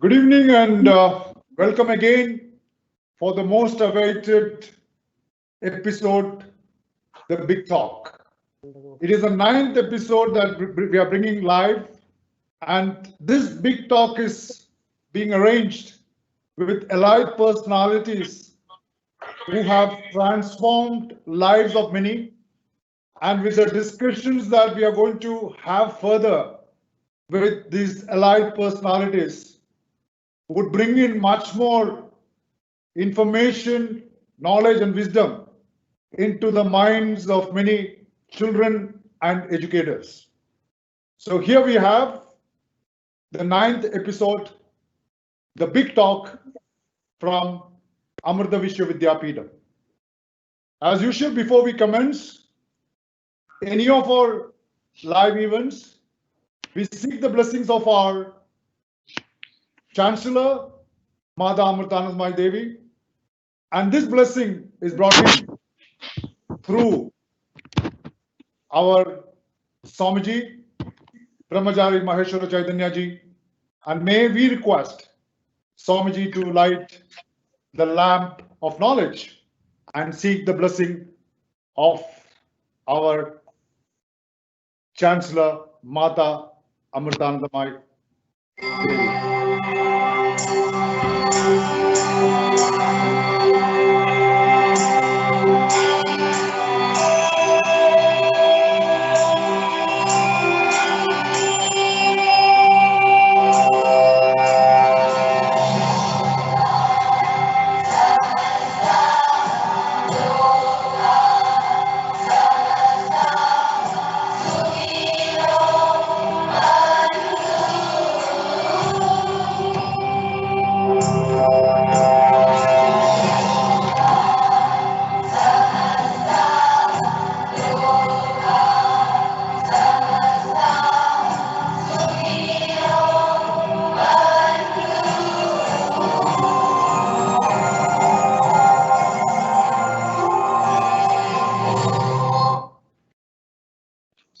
Good evening and welcome again for the most awaited episode, The Big Talk. It is the 9th episode that we are bringing live, and this Big Talk is being arranged with allied personalities who have transformed lives of many, and with the discussions that we are going to have further with these allied personalities would bring in much more information, knowledge, and wisdom into the minds of many children and educators. So here we have the 9th episode, The Big Talk from Amrita Vishwa Vidyapeetham. As usual, before we commence any of our live events, we seek the blessings of our Chancellor, Mata Amritanandamayi Devi, and this blessing is brought in through our Swamiji, Brahmachari Maheshwara Chaitanya ji, and may we request Swamiji to light the lamp of knowledge and seek the blessing of our Chancellor, Mata Amritanandamayi Devi.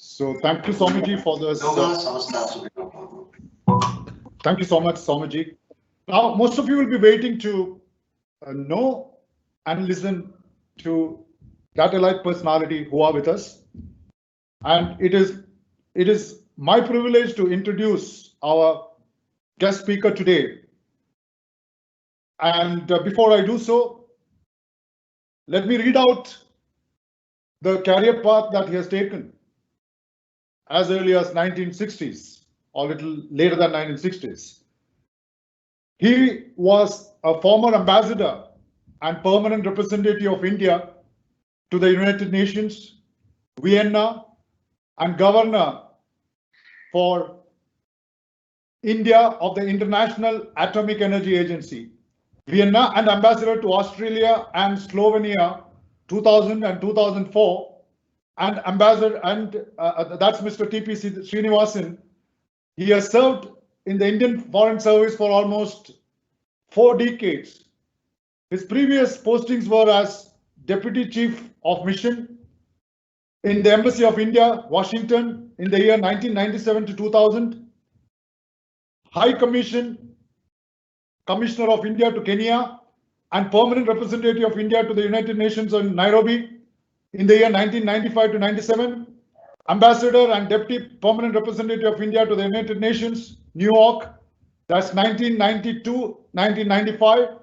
So thank you, Swamiji, for this. Thank you so much, Swamiji. Now, most of you will be waiting to know and listen to that allied personality who are with us. And it is my privilege to introduce our guest speaker today. And before I do so, let me read out the career path that he has taken as early as 1960s, or a little later than 1960s. He was a former ambassador and permanent representative of India to the United Nations, Vienna, and governor for India of the International Atomic Energy Agency, Vienna, and ambassador to Australia and Slovenia 2000 and 2004, and ambassador, and that's Mr. T.P. Srinivasan. He has served in the Indian Foreign Service for almost 4 decades. His previous postings were as Deputy Chief of Mission in the Embassy of India, Washington, in the year 1997 to 2000, High Commissioner of India to Kenya, and Permanent Representative of India to the United Nations in Nairobi in the year 1995 to 97, Ambassador and Deputy Permanent Representative of India to the United Nations, New York, that's 1992-1995,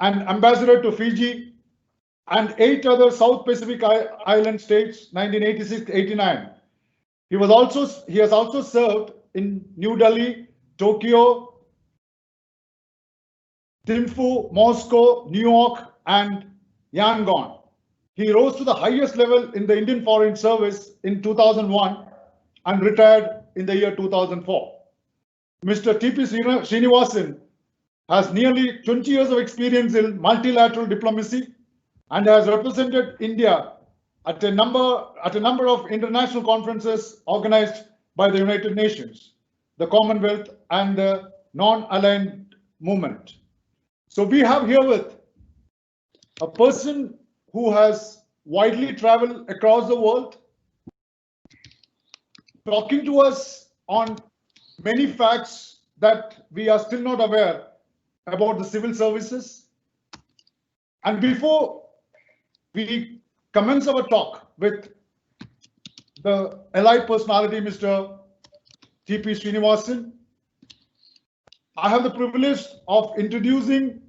and Ambassador to Fiji and 8 other South Pacific island states, 1986-89. He has also served in New Delhi, Tokyo, Thimphu, Moscow, New York, and Yangon. He rose to the highest level in the Indian Foreign Service in 2001 and retired in the year 2004. Mr. T.P. Srinivasan has nearly 20 years of experience in multilateral diplomacy and has represented India at a number of international conferences organized by the United Nations, the Commonwealth, and the Non-Aligned Movement. So we have here with a person who has widely traveled across the world, talking to us on many facts that we are still not aware about the civil services. And before we commence our talk with the allied personality, Mr. T.P. Srinivasan, I have the privilege of introducing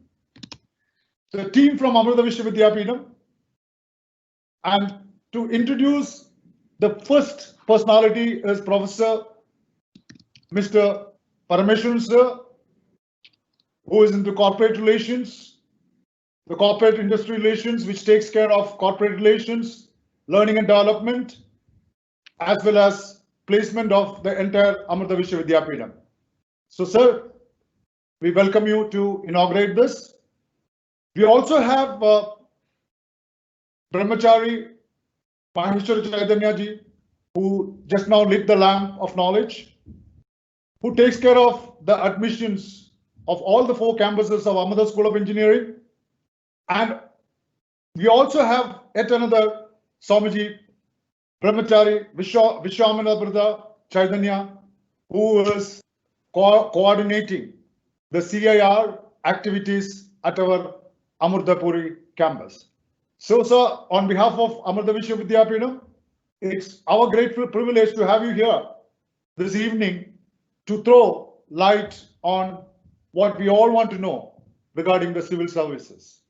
the team from Amrita Vishwa Vidyapeetham, and to introduce the first personality is Professor Mr. Parameswaran sir, who is into corporate relations, the corporate industry relations, which takes care of corporate relations, learning and development, as well as placement of the entire Amrita Vishwa Vidyapeetham. So, sir, we welcome you to inaugurate this. We also have Brahmachari Maheshwar Chaitanya ji, who just now lit the lamp of knowledge, who takes care of the admissions of all the 4 campuses of Amrita School of Engineering. And we also have yet another Swamiji, Brahmachari Vishwamananda Chaitanya, who is coordinating the CIR activities at our Amrutapuri campus. So, sir, on behalf of Amrita Vishwa Vidyapeetham, it's our great privilege to have you here this evening to throw light on what we all want to know regarding the civil services.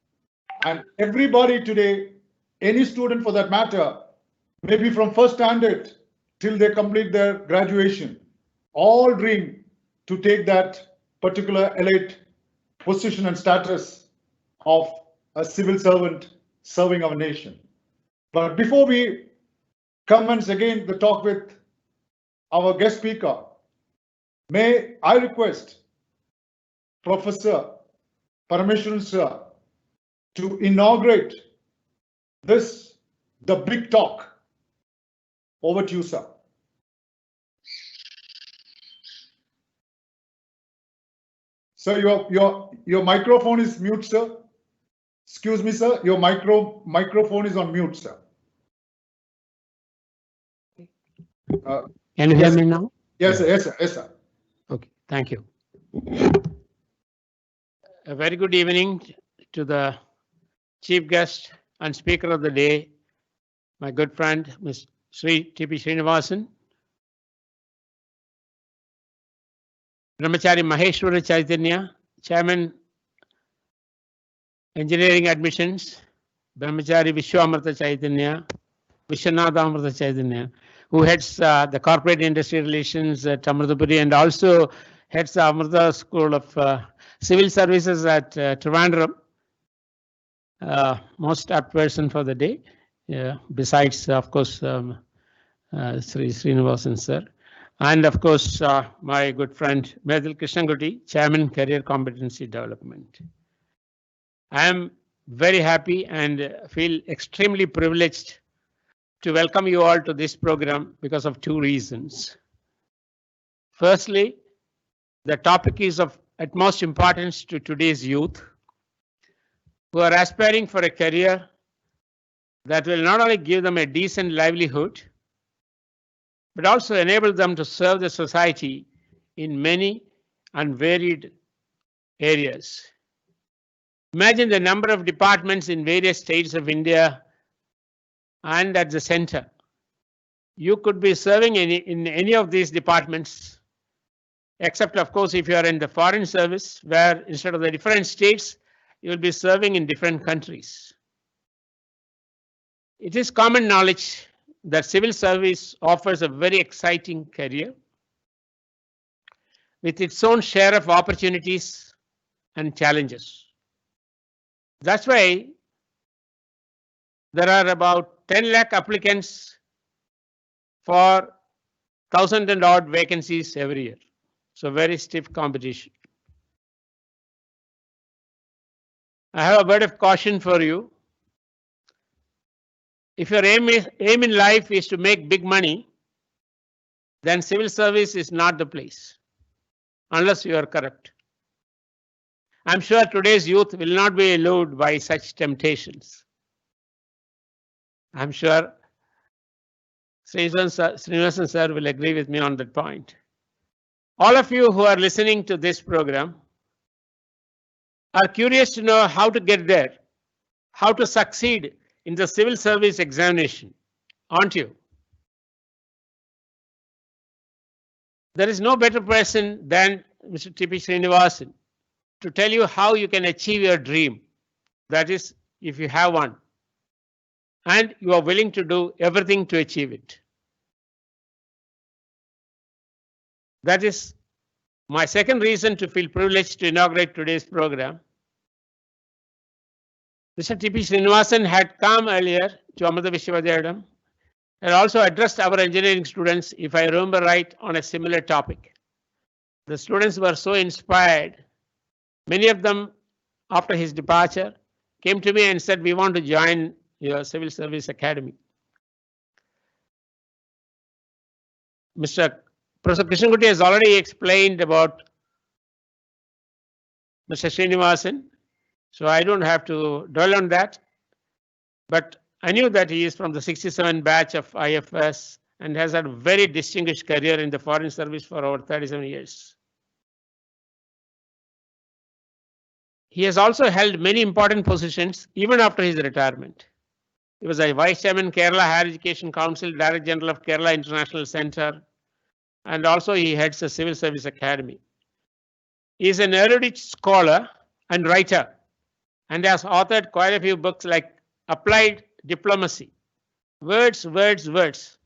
And everybody today, any student for that matter, maybe from first standard till they complete their graduation, all dream to take that particular elite position and status of a civil servant serving our nation. But before we commence again the talk with our guest speaker, may I request Professor Parameswaran sir to inaugurate this, the big talk. Over to you, sir. Sir, your microphone is mute, sir. Excuse me, sir. Your microphone is on mute, sir. Can you hear me now? Yes, sir. Yes, sir. Yes, sir. Okay, thank you. A very good evening to the chief guest and speaker of the day, my good friend, Ms. Sri T.P. Srinivasan, Brahmachari Maheshwara Chaitanya, Chairman, Engineering Admissions, Brahmachari Vishwamrita Chaitanya, Vishwanatha Amrita Chaitanya, who heads the corporate industry relations at Amritapuri and also heads the Amrita School of Civil Services at Trivandrum. Most apt person for the day, besides, of course, Sri Srinivasan sir. And of course, my good friend Medhil Krishnanguti, Chairman, Career Competency Development. I am very happy and feel extremely privileged to welcome you all to this program because of 2 reasons. Firstly, the topic is of utmost importance to today's youth who are aspiring for a career that will not only give them a decent livelihood, but also enable them to serve the society in many and varied areas. Imagine the number of departments in various states of India and at the center. You could be serving in any of these departments, except of course if you are in the foreign service, where instead of the different states, you will be serving in different countries. It is common knowledge that civil service offers a very exciting career with its own share of opportunities and challenges. That's why there are about 10 lakh applicants for 1,000 and odd vacancies every year. So very stiff competition. I have a word of caution for you. If your aim in life is to make big money, then civil service is not the place, unless you are correct. I'm sure today's youth will not be allured by such temptations. I'm sure Srinivasan sir will agree with me on that point. All of you who are listening to this program are curious to know how to get there, how to succeed in the civil service examination, aren't you? There is no better person than Mr. T.P. Srinivasan to tell you how you can achieve your dream. That is, if you have one, and you are willing to do everything to achieve it. That is my second reason to feel privileged to inaugurate today's program. Mr. T.P. Srinivasan had come earlier to Amrita Vishwavidyalaya and also addressed our engineering students, if I remember right, on a similar topic. The students were so inspired. Many of them, after his departure, came to me and said, we want to join your civil service academy. Professor Krishnamurthy has already explained about Mr. Srinivasan, so I don't have to dwell on that. But I knew that he is from the 67 batch of IFS and has had a very distinguished career in the foreign service for over 37 years. He has also held many important positions even after his retirement. He was a Vice Chairman, Kerala Higher Education Council, Director General of Kerala International Center, and also he heads the Civil Service Academy. He is an erudite scholar and writer and has authored quite a few books like Applied Diplomacy, Words, Words, Words,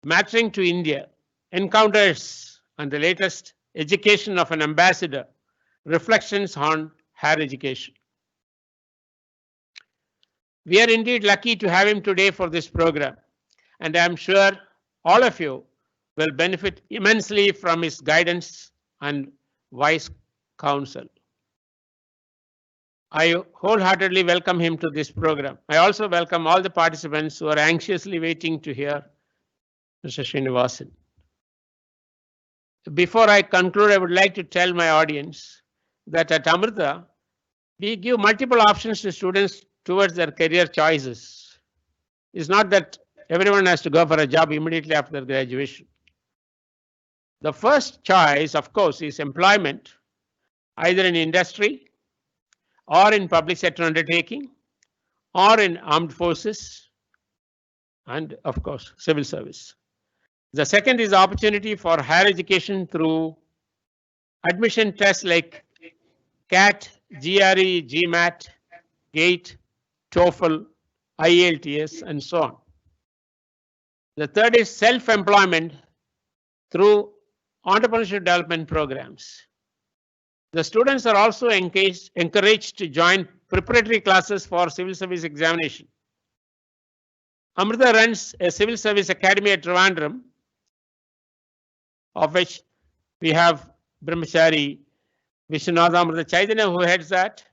Mattering to India, Encounters, and the latest, Education of an Ambassador, Reflections on Higher Education. We are indeed lucky to have him today for this program, and I am sure all of you will benefit immensely from his guidance and wise counsel. I wholeheartedly welcome him to this program. I also welcome all the participants who are anxiously waiting to hear Mr. Srinivasan. Before I conclude, I would like to tell my audience that at Amrita, we give multiple options to students towards their career choices. It's not that everyone has to go for a job immediately after graduation. The first choice, of course, is employment, either in industry or in public sector undertaking or in armed forces and, of course, civil service. The second is opportunity for higher education through admission tests like CAT, GRE, GMAT, GATE, TOEFL, IELTS, and so on. The third is self-employment through entrepreneurship development programs. The students are also encouraged to join preparatory classes for civil service examination. Amrita runs a civil service academy at Trivandrum, of which we have Brahmachari Vishwanatha Amrita Chaitanya who heads that,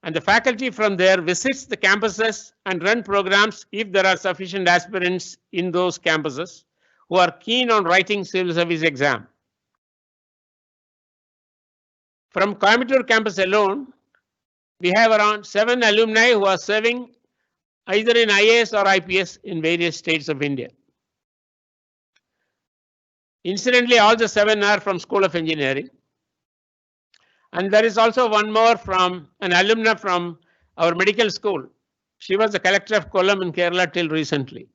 and the faculty from there visits the campuses and run programs if there are sufficient aspirants in those campuses who are keen on writing civil service exam. From Coimbatore campus alone, we have around 7 alumni who are serving either in IAS or IPS in various states of India. Incidentally, all the 7 are from School of Engineering. And there is also one more from an alumna from our medical school. She was the collector of Kollam in Kerala till recently.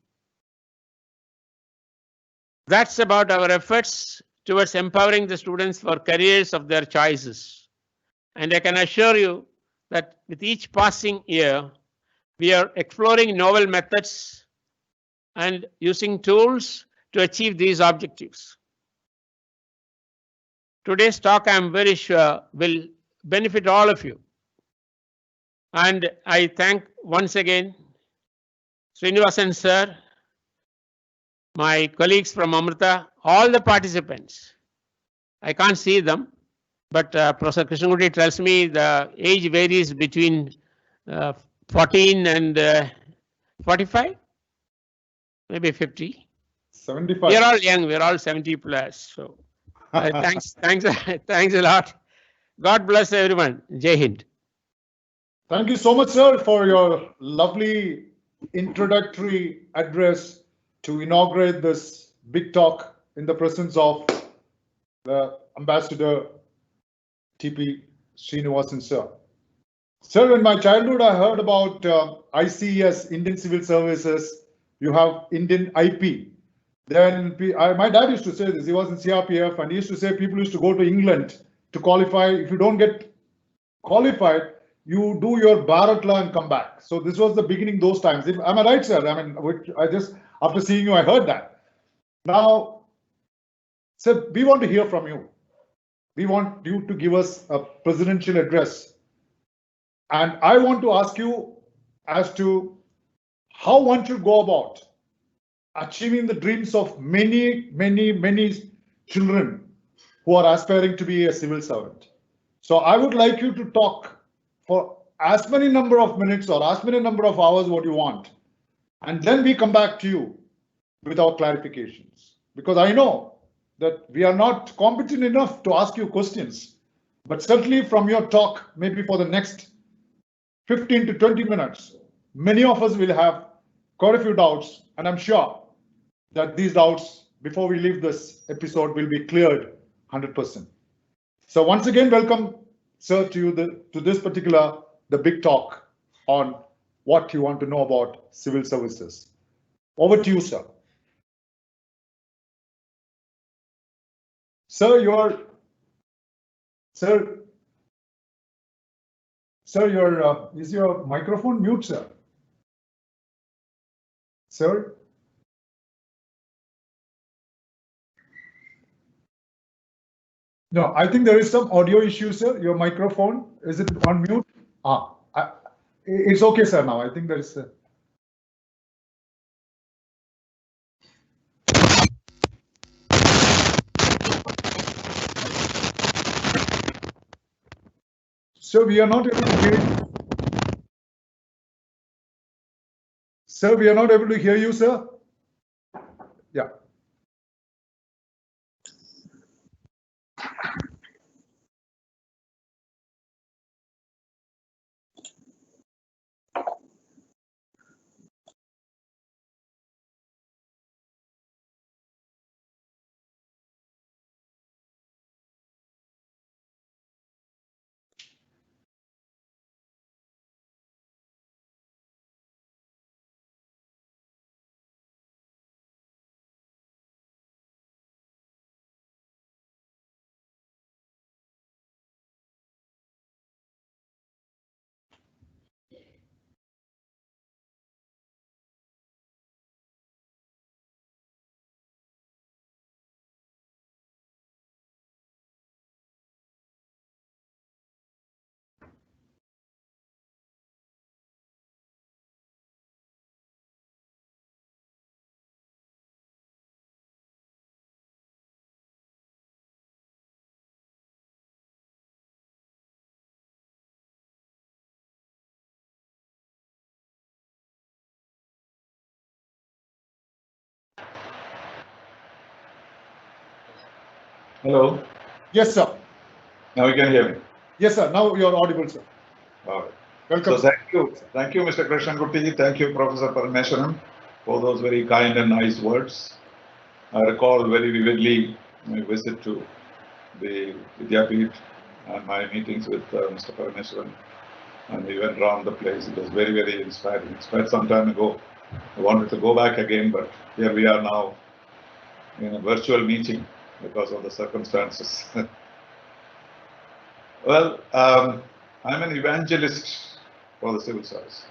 That's about our efforts towards empowering the students for careers of their choices. And I can assure you that with each passing year, we are exploring novel methods and using tools to achieve these objectives. Today's talk, I am very sure, will benefit all of you. And I thank once again Srinivasan sir, my colleagues from Amrita, all the participants. I can't see them, but Professor Krishnamurthy tells me the age varies between 14 and 45, maybe 50. 75. We are all young, we are all 70 plus. So thanks a lot. God bless everyone. Jai Hind. Thank you so much, sir, for your lovely introductory address to inaugurate this big talk in the presence of the Ambassador TP Srinivasan, sir. Sir, in my childhood, I heard about ICS, Indian Civil Services. You have Indian IP. Then my dad used to say this. He was in CRPF, and he used to say people used to go to England to qualify. If you don't get qualified, you do your Bharatla and come back. So this was the beginning those times. Am I right, sir? I mean, after seeing you, I heard that. Now, sir, we want to hear from you. We want you to give us a presidential address. And I want to ask you as to how one should go about achieving the dreams of many, many, many children who are aspiring to be a civil servant. So I would like you to talk for as many number of minutes or as many number of hours what you want. And then we come back to you with our clarifications. Because I know that we are not competent enough to ask you questions. But certainly from your talk, maybe for the next 15 to 20 minutes, many of us will have quite a few doubts. And I'm sure that these doubts, before we leave this episode, will be cleared 100%. So once again, welcome, sir, to this particular, the big talk on what you want to know about civil services. Over to you, sir. Sir, is your microphone mute, sir? Sir? No, I think there is some audio issue, sir. Your microphone, is it on mute? It's okay, sir, now. I think there is a... Sir, we are not able to hear you. Sir, we are not able to hear you, sir. Yeah. Hello. Yes, sir. Now you can hear me. Yes, sir. Now you're audible, sir. All right. Welcome. So thank you, Mr. Krishnankurti. Thank you, Professor Parameswaran, for those very kind and nice words. I recall very vividly my visit to the Vidyapeeth and my meetings with Mr. Parameswaran, and we went around the place. It was very, very inspiring. It's quite some time ago. I wanted to go back again, but here we are now in a virtual meeting because of the circumstances. Well, I'm an evangelist for the civil service.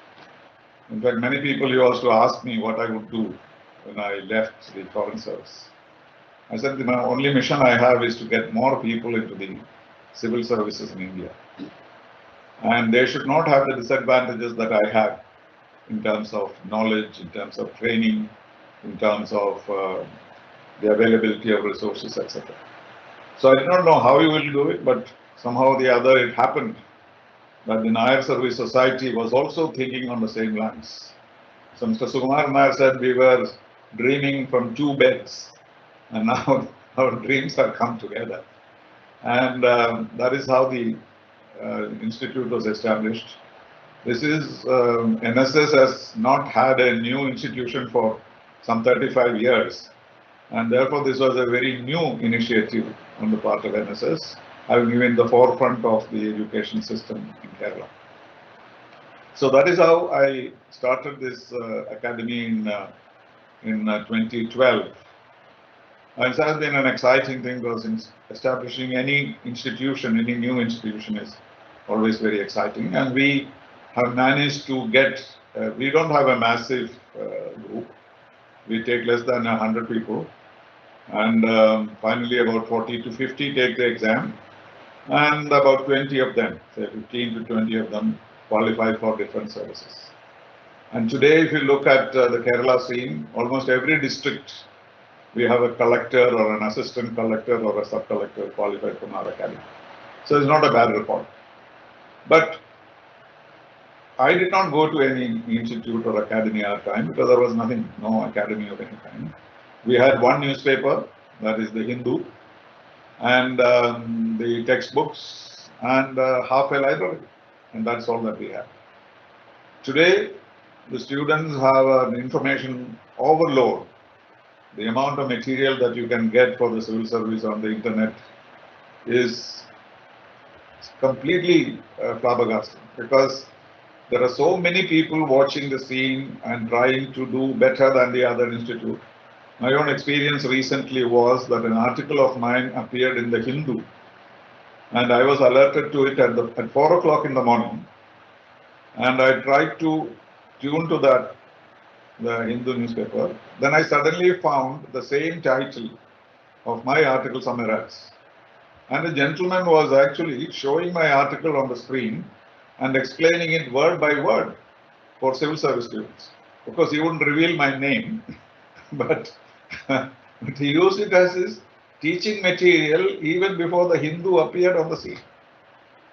In fact, many people used to ask me what I would do when I left the foreign service. I said, my only mission I have is to get more people into the civil services in India. And they should not have the disadvantages that I had in terms of knowledge, in terms of training, in terms of the availability of resources, etc. So I do not know how you will do it, but somehow or the other it happened that the Nair Service Society was also thinking on the same lines. So Mr. Sukumar Nair said we were dreaming from two beds, and now our dreams have come together. And that is how the institute was established. This is, NSS has not had a new institution for some 35 years. And therefore, this was a very new initiative on the part of NSS, having been in the forefront of the education system in Kerala. So that is how I started this academy in 2012. And it has been an exciting thing because establishing any institution, any new institution is always very exciting. And we have managed to get, we don't have a massive group. We take less than 100 people. And finally about 40 to 50 take the exam. And about 20 of them, say 15 to 20 of them, qualify for different services. And today, if you look at the Kerala scene, almost every district, we have a collector or an assistant collector or a sub-collector qualified from our academy. So it's not a bad report. But I did not go to any institute or academy at the time because there was nothing, no academy of any kind. We had one newspaper, that is the Hindu, and the textbooks and half a library. And that's all that we have. Today, the students have an information overload. The amount of material that you can get for the civil service on the internet is completely flabbergasting because there are so many people watching the scene and trying to do better than the other institute. My own experience recently was that an article of mine appeared in the Hindu, and I was alerted to it at 4 o'clock in the morning, and I tried to tune to that, the Hindu newspaper. Then I suddenly found the same title of my article somewhere else. And the gentleman was actually showing my article on the screen and explaining it word by word for civil service students. Of course, he wouldn't reveal my name, but he used it as his teaching material even before the Hindu appeared on the scene.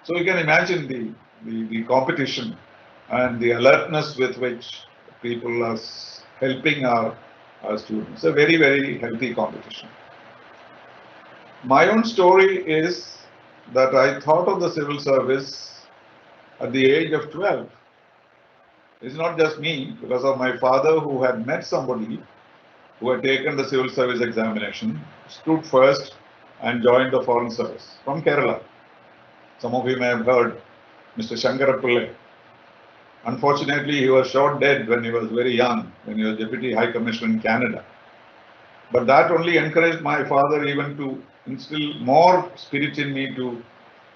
So you can imagine the competition and the alertness with which people are helping our students. A very, very healthy competition. My own story is that I thought of the civil service at the age of 12. It's not just me, because of my father who had met somebody who had taken the civil service examination, stood first and joined the foreign service from Kerala. Some of you may have heard Mr. Shankarapulle. Unfortunately, he was shot dead when he was very young, when he was Deputy High Commissioner in Canada. But that only encouraged my father even to instill more spirit in me to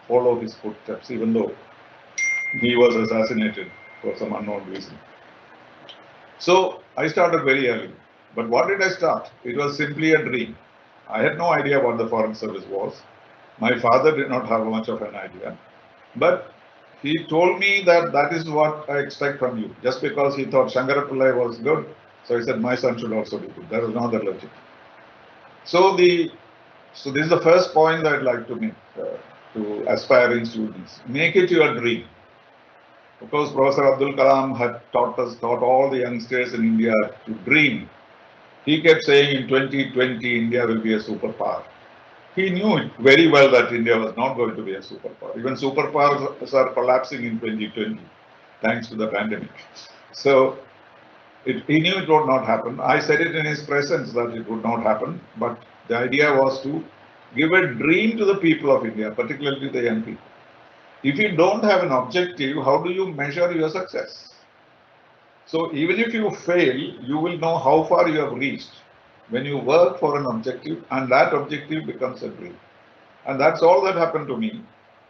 follow his footsteps, even though he was assassinated for some unknown reason. So I started very early. But what did I start? It was simply a dream. I had no idea what the foreign service was. My father did not have much of an idea. But he told me that that is what I expect from you. Just because he thought Shankarapulle was good, so he said my son should also be good. There was no other logic. So this is the first point that I'd like to make to aspiring students. Make it your dream. Of course, Professor Abdul Kalam had taught all the youngsters in India to dream. He kept saying in 2020, India will be a superpower. He knew it very well that India was not going to be a superpower. Even superpowers are collapsing in 2020, thanks to the pandemic. So he knew it would not happen. I said it in his presence that it would not happen, but the idea was to give a dream to the people of India, particularly the young people. If you don't have an objective, how do you measure your success? So even if you fail, you will know how far you have reached when you work for an objective, and that objective becomes a dream. And that's all that happened to me.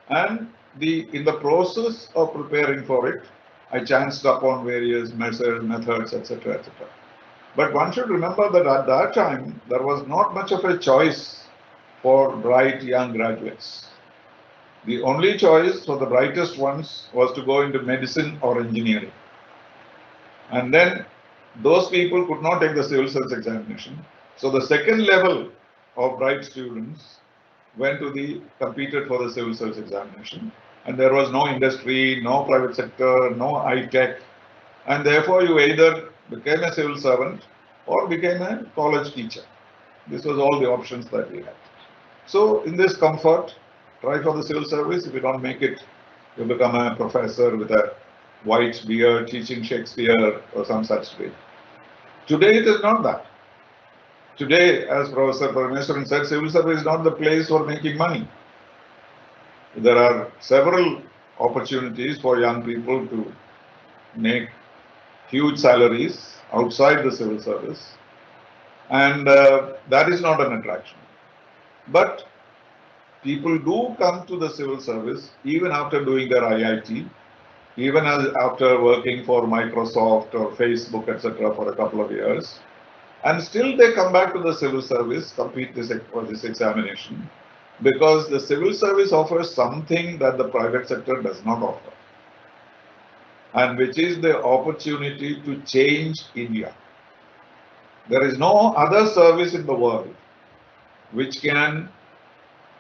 And in the process of preparing for it, I chanced upon various methods, etc., etc. But one should remember that at that time, there was not much of a choice for bright young graduates. The only choice for the brightest ones was to go into medicine or engineering. And then those people could not take the civil service examination. So the second level of bright students competed for the civil service examination. And there was no industry, no private sector, no high tech. And therefore you either became a civil servant or became a college teacher. This was all the options that we had. So in this comfort, try for the civil service. If you don't make it, you become a professor with a white beard teaching Shakespeare or some such thing. Today it is not that. Today, as Professor Parameswaran said, civil service is not the place for making money. There are several opportunities for young people to make huge salaries outside the civil service, and that is not an attraction. But people do come to the civil service even after doing their IIT, even after working for Microsoft or Facebook, etc., for a couple of years, and still they come back to the civil service, complete this examination, because the civil service offers something that the private sector does not offer, and which is the opportunity to change India. There is no other service in the world which can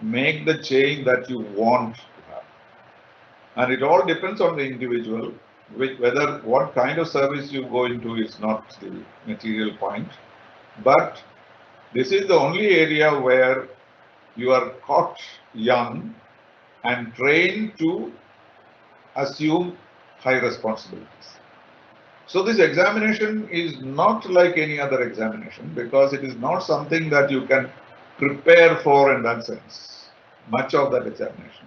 make the change that you want to have. And it all depends on the individual, whether what kind of service you go into is not the material point. But this is the only area where you are caught young and trained to assume high responsibilities. So this examination is not like any other examination, because it is not something that you can prepare for in that sense, much of that examination.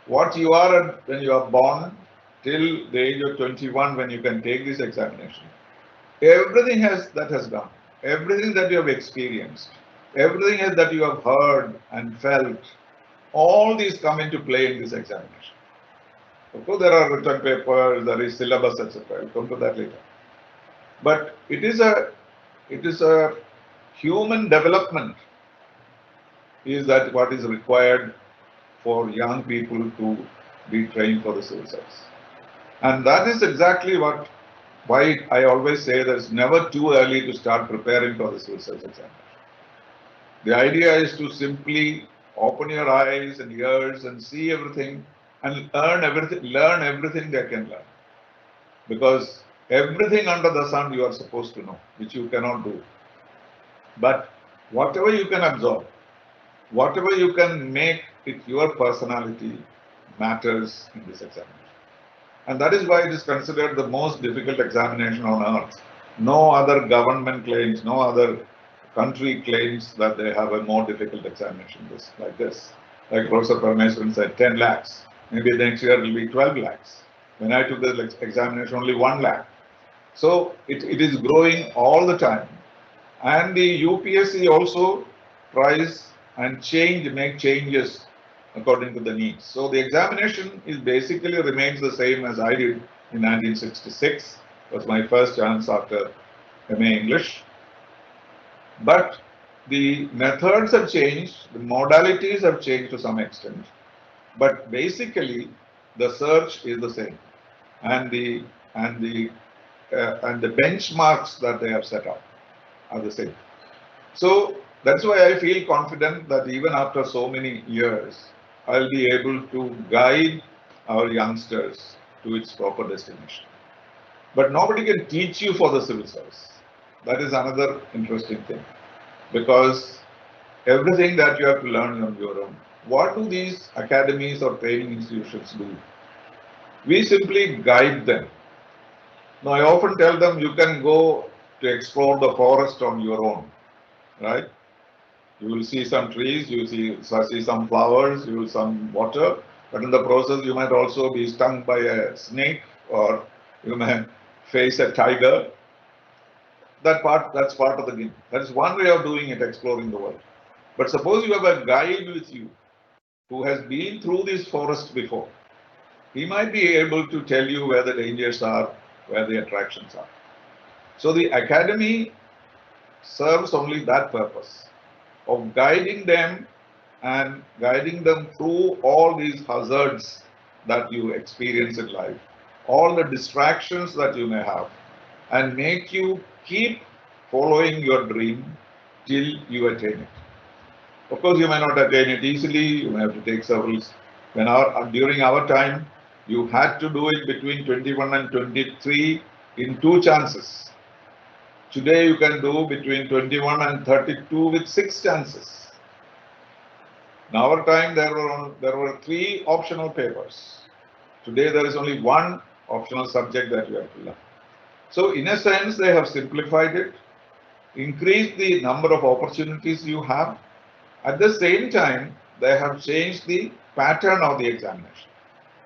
What you are when you are born till the age of 21, when you can take this examination, everything that has done, everything that you have experienced, everything that you have heard and felt, all these come into play in this examination. Of course, there are written papers, there is syllabus, etc. I'll come to that later. But it is a human development is that what is required for young people to be trained for the civil service. And that is exactly why I always say that it's never too early to start preparing for the civil service examination. The idea is to simply open your eyes and ears and see everything and learn everything they can learn. Because everything under the sun you are supposed to know, which you cannot do. But whatever you can absorb, whatever you can make it your personality, matters in this examination. And that is why it is considered the most difficult examination on earth. No other government claims, no other country claims that they have a more difficult examination like this. Like Professor Parameswaran said, 10 lakhs. Maybe next year it will be 12 lakhs. When I took the examination, only 1 lakh. So it is growing all the time. And the UPSC also tries and make changes according to the needs. So the examination is basically remains the same as I did in 1966. It was my first chance after MA English. But the methods have changed, the modalities have changed to some extent. But basically, the search is the same, and the benchmarks that they have set up are the same. So that's why I feel confident that even after so many years, I'll be able to guide our youngsters to its proper destination. But nobody can teach you for the civil service. That is another interesting thing, because everything that you have to learn on your own. What do these academies or training institutions do? We simply guide them. Now, I often tell them you can go to explore the forest on your own, right? You will see some trees, you will see some flowers, you will see some water, but in the process you might also be stung by a snake, or you may face a tiger. That's part of the game. That is one way of doing it, exploring the world. But suppose you have a guide with you who has been through this forest before. He might be able to tell you where the dangers are, where the attractions are. So the academy serves only that purpose of guiding them and guiding them through all these hazards that you experience in life, all the distractions that you may have, and make you keep following your dream till you attain it. Of course, you may not attain it easily, you may have to take several. During our time, you had to do it between 21 and 23 in 2 chances. Today, you can do between 21 and 32 with 6 chances. In our time, there were 3 optional papers. Today, there is only 1 optional subject that you have to learn. So, in a sense, they have simplified it. increased the number of opportunities you have. At the same time, they have changed the pattern of the examination.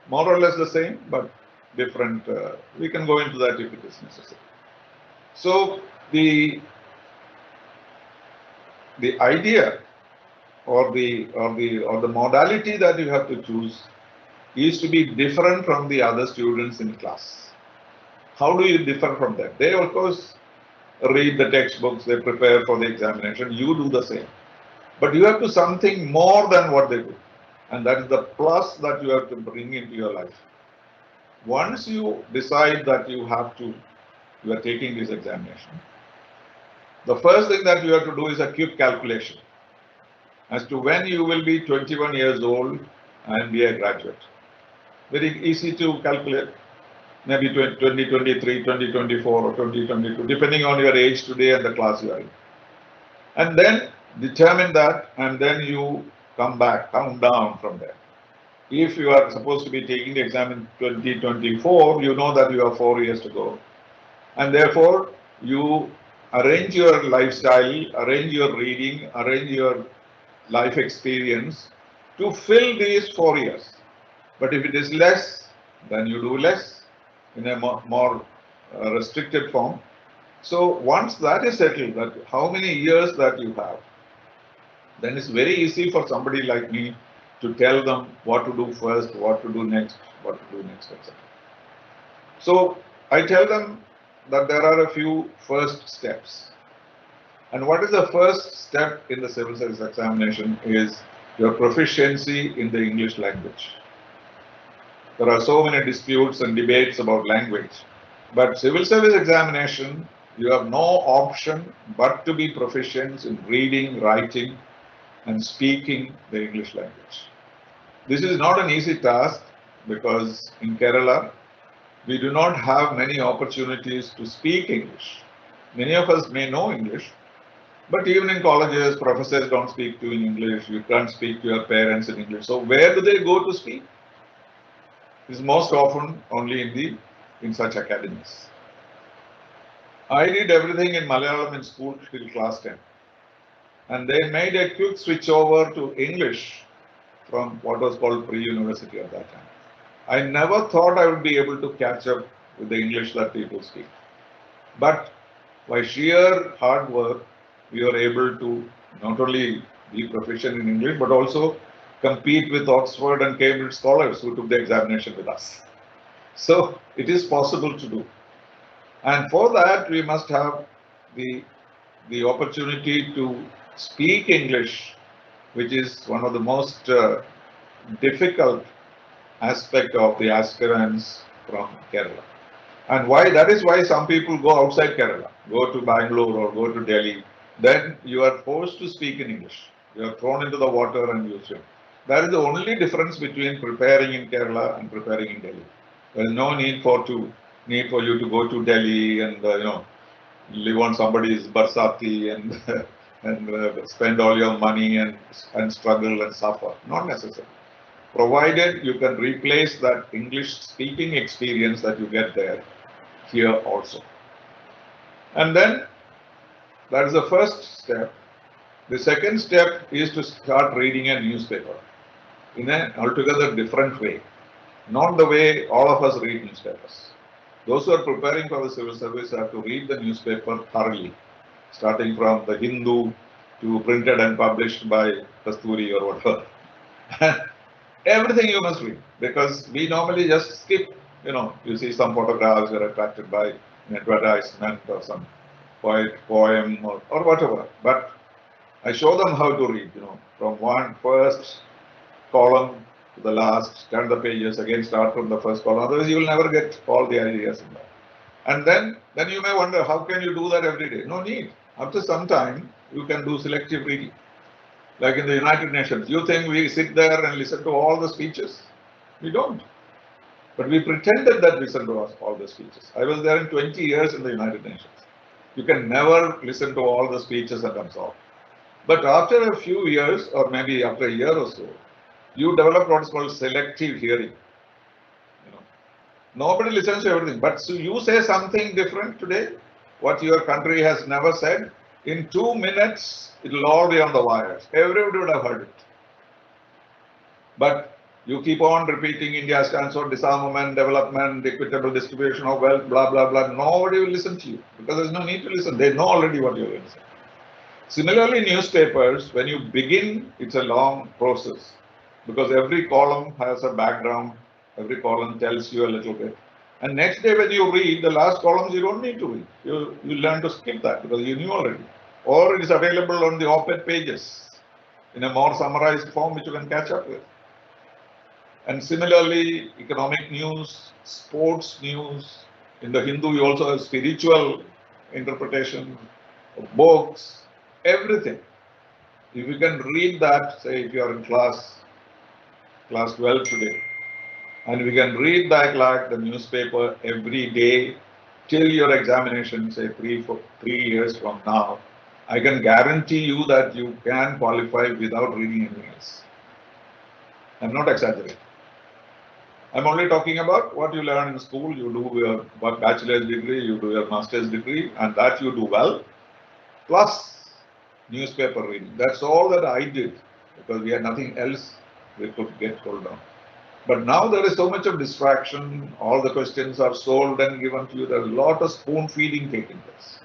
More or less the same, but different. We can go into that if it is necessary. So the idea or the modality that you have to choose is to be different from the other students in class. How do you differ from them? They of course read the textbooks, they prepare for the examination, you do the same. But you have to something more than what they do. And that is the plus that you have to bring into your life. Once you decide that you are taking this examination, the first thing that you have to do is a quick calculation as to when you will be 21 years old and be a graduate. Very easy to calculate. Maybe 2023, 2024 or 2022, depending on your age today and the class you are in. And then determine that, and then you count down from there. If you are supposed to be taking the exam in 2024, you know that you have 4 years to go. And therefore, you arrange your lifestyle, arrange your reading, arrange your life experience to fill these 4 years. But if it is less, then you do less in a more restricted form. So once that is settled, that how many years that you have, then it's very easy for somebody like me to tell them what to do first, what to do next, etc. So I tell them that there are a few first steps. And what is the first step in the civil service examination is your proficiency in the English language. There are so many disputes and debates about language. But civil service examination, you have no option but to be proficient in reading, writing, and speaking the English language. This is not an easy task because in Kerala, we do not have many opportunities to speak English. Many of us may know English, but even in colleges, professors don't speak to you in English. You can't speak to your parents in English. So where do they go to speak? Is most often only in such academies. I did everything in Malayalam in school till class 10. And they made a quick switch over to English from what was called pre-university at that time. I never thought I would be able to catch up with the English that people speak. But by sheer hard work, we were able to not only be proficient in English, but also compete with Oxford and Cambridge scholars who took the examination with us. So it is possible to do. And for that, we must have the opportunity to speak English, which is one of the most difficult aspect of the aspirants from Kerala. And why? That is why some people go outside Kerala, go to Bangalore or go to Delhi. Then you are forced to speak in English. You are thrown into the water and you swim. That is the only difference between preparing in Kerala and preparing in Delhi. There is no need for you to go to Delhi and live on somebody's barsati and spend all your money and struggle and suffer. Not necessary. Provided you can replace that English speaking experience that you get there here also. And then that is the first step. The second step is to start reading a newspaper in an altogether different way, not the way all of us read newspapers. Those who are preparing for the civil service have to read the newspaper thoroughly, starting from the Hindu to printed and published by Kasturi or whatever. Everything you must read, because we normally just skip, you see some photographs, you're attracted by an advertisement or some poem or whatever. But I show them how to read, from one first column to the last, turn the pages, again start from the first column. Otherwise, you will never get all the ideas in there. And then you may wonder, how can you do that every day? No need. After some time, you can do selective reading. Like in the United Nations, you think we sit there and listen to all the speeches? We don't. But we pretended that we listen to all the speeches. I was there in 20 years in the United Nations. You can never listen to all the speeches and absorb. But after a few years, or maybe after a year or so, you develop what is called selective hearing. Nobody listens to everything. But so you say something different today, what your country has never said, In 2 minutes, it will all be on the wires. Everybody would have heard it. But you keep on repeating India stands for disarmament, development, equitable distribution of wealth, blah, blah, blah. Nobody will listen to you because there's no need to listen. They know already what you're going to say. Similarly, newspapers, when you begin, it's a long process because every column has a background. Every column tells you a little bit. And next day when you read, the last columns you don't need to read. You learn to skip that because you knew already. Or it is available on the op-ed pages in a more summarized form which you can catch up with. And similarly, economic news, sports news. In the Hindu, you also have spiritual interpretation of books, everything. If you can read that, say if you are in class 12 today, and we can read that like the newspaper every day till your examination, say 3 years from now, I can guarantee you that you can qualify without reading anything else. I'm not exaggerating. I'm only talking about what you learn in school. You do your bachelor's degree, you do your master's degree, and that you do well, plus newspaper reading. That's all that I did because we had nothing else we could get hold on. But now there is so much of distraction. All the questions are sold and given to you. There's a lot of spoon feeding taking place.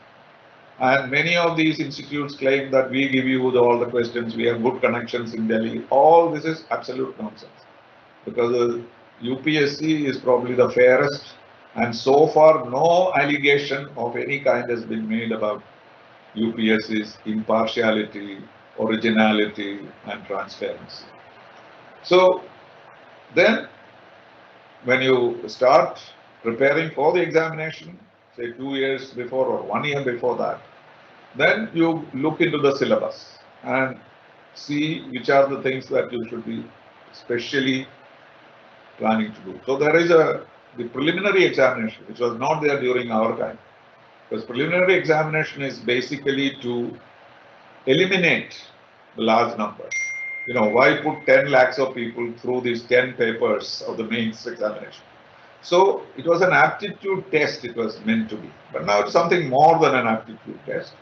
And many of these institutes claim that we give you all the questions. We have good connections in Delhi. All this is absolute nonsense because UPSC is probably the fairest, and so far no allegation of any kind has been made about UPSC's impartiality, originality, and transparency. So then, when you start preparing for the examination, say 2 years before or 1 year before that, then you look into the syllabus and see which are the things that you should be specially planning to do. So there is the preliminary examination, which was not there during our time. Because preliminary examination is basically to eliminate the large numbers. You know, why put 10 lakhs of people through these 10 papers of the mains examination? So it was an aptitude test it was meant to be. But now it's something more than an aptitude test.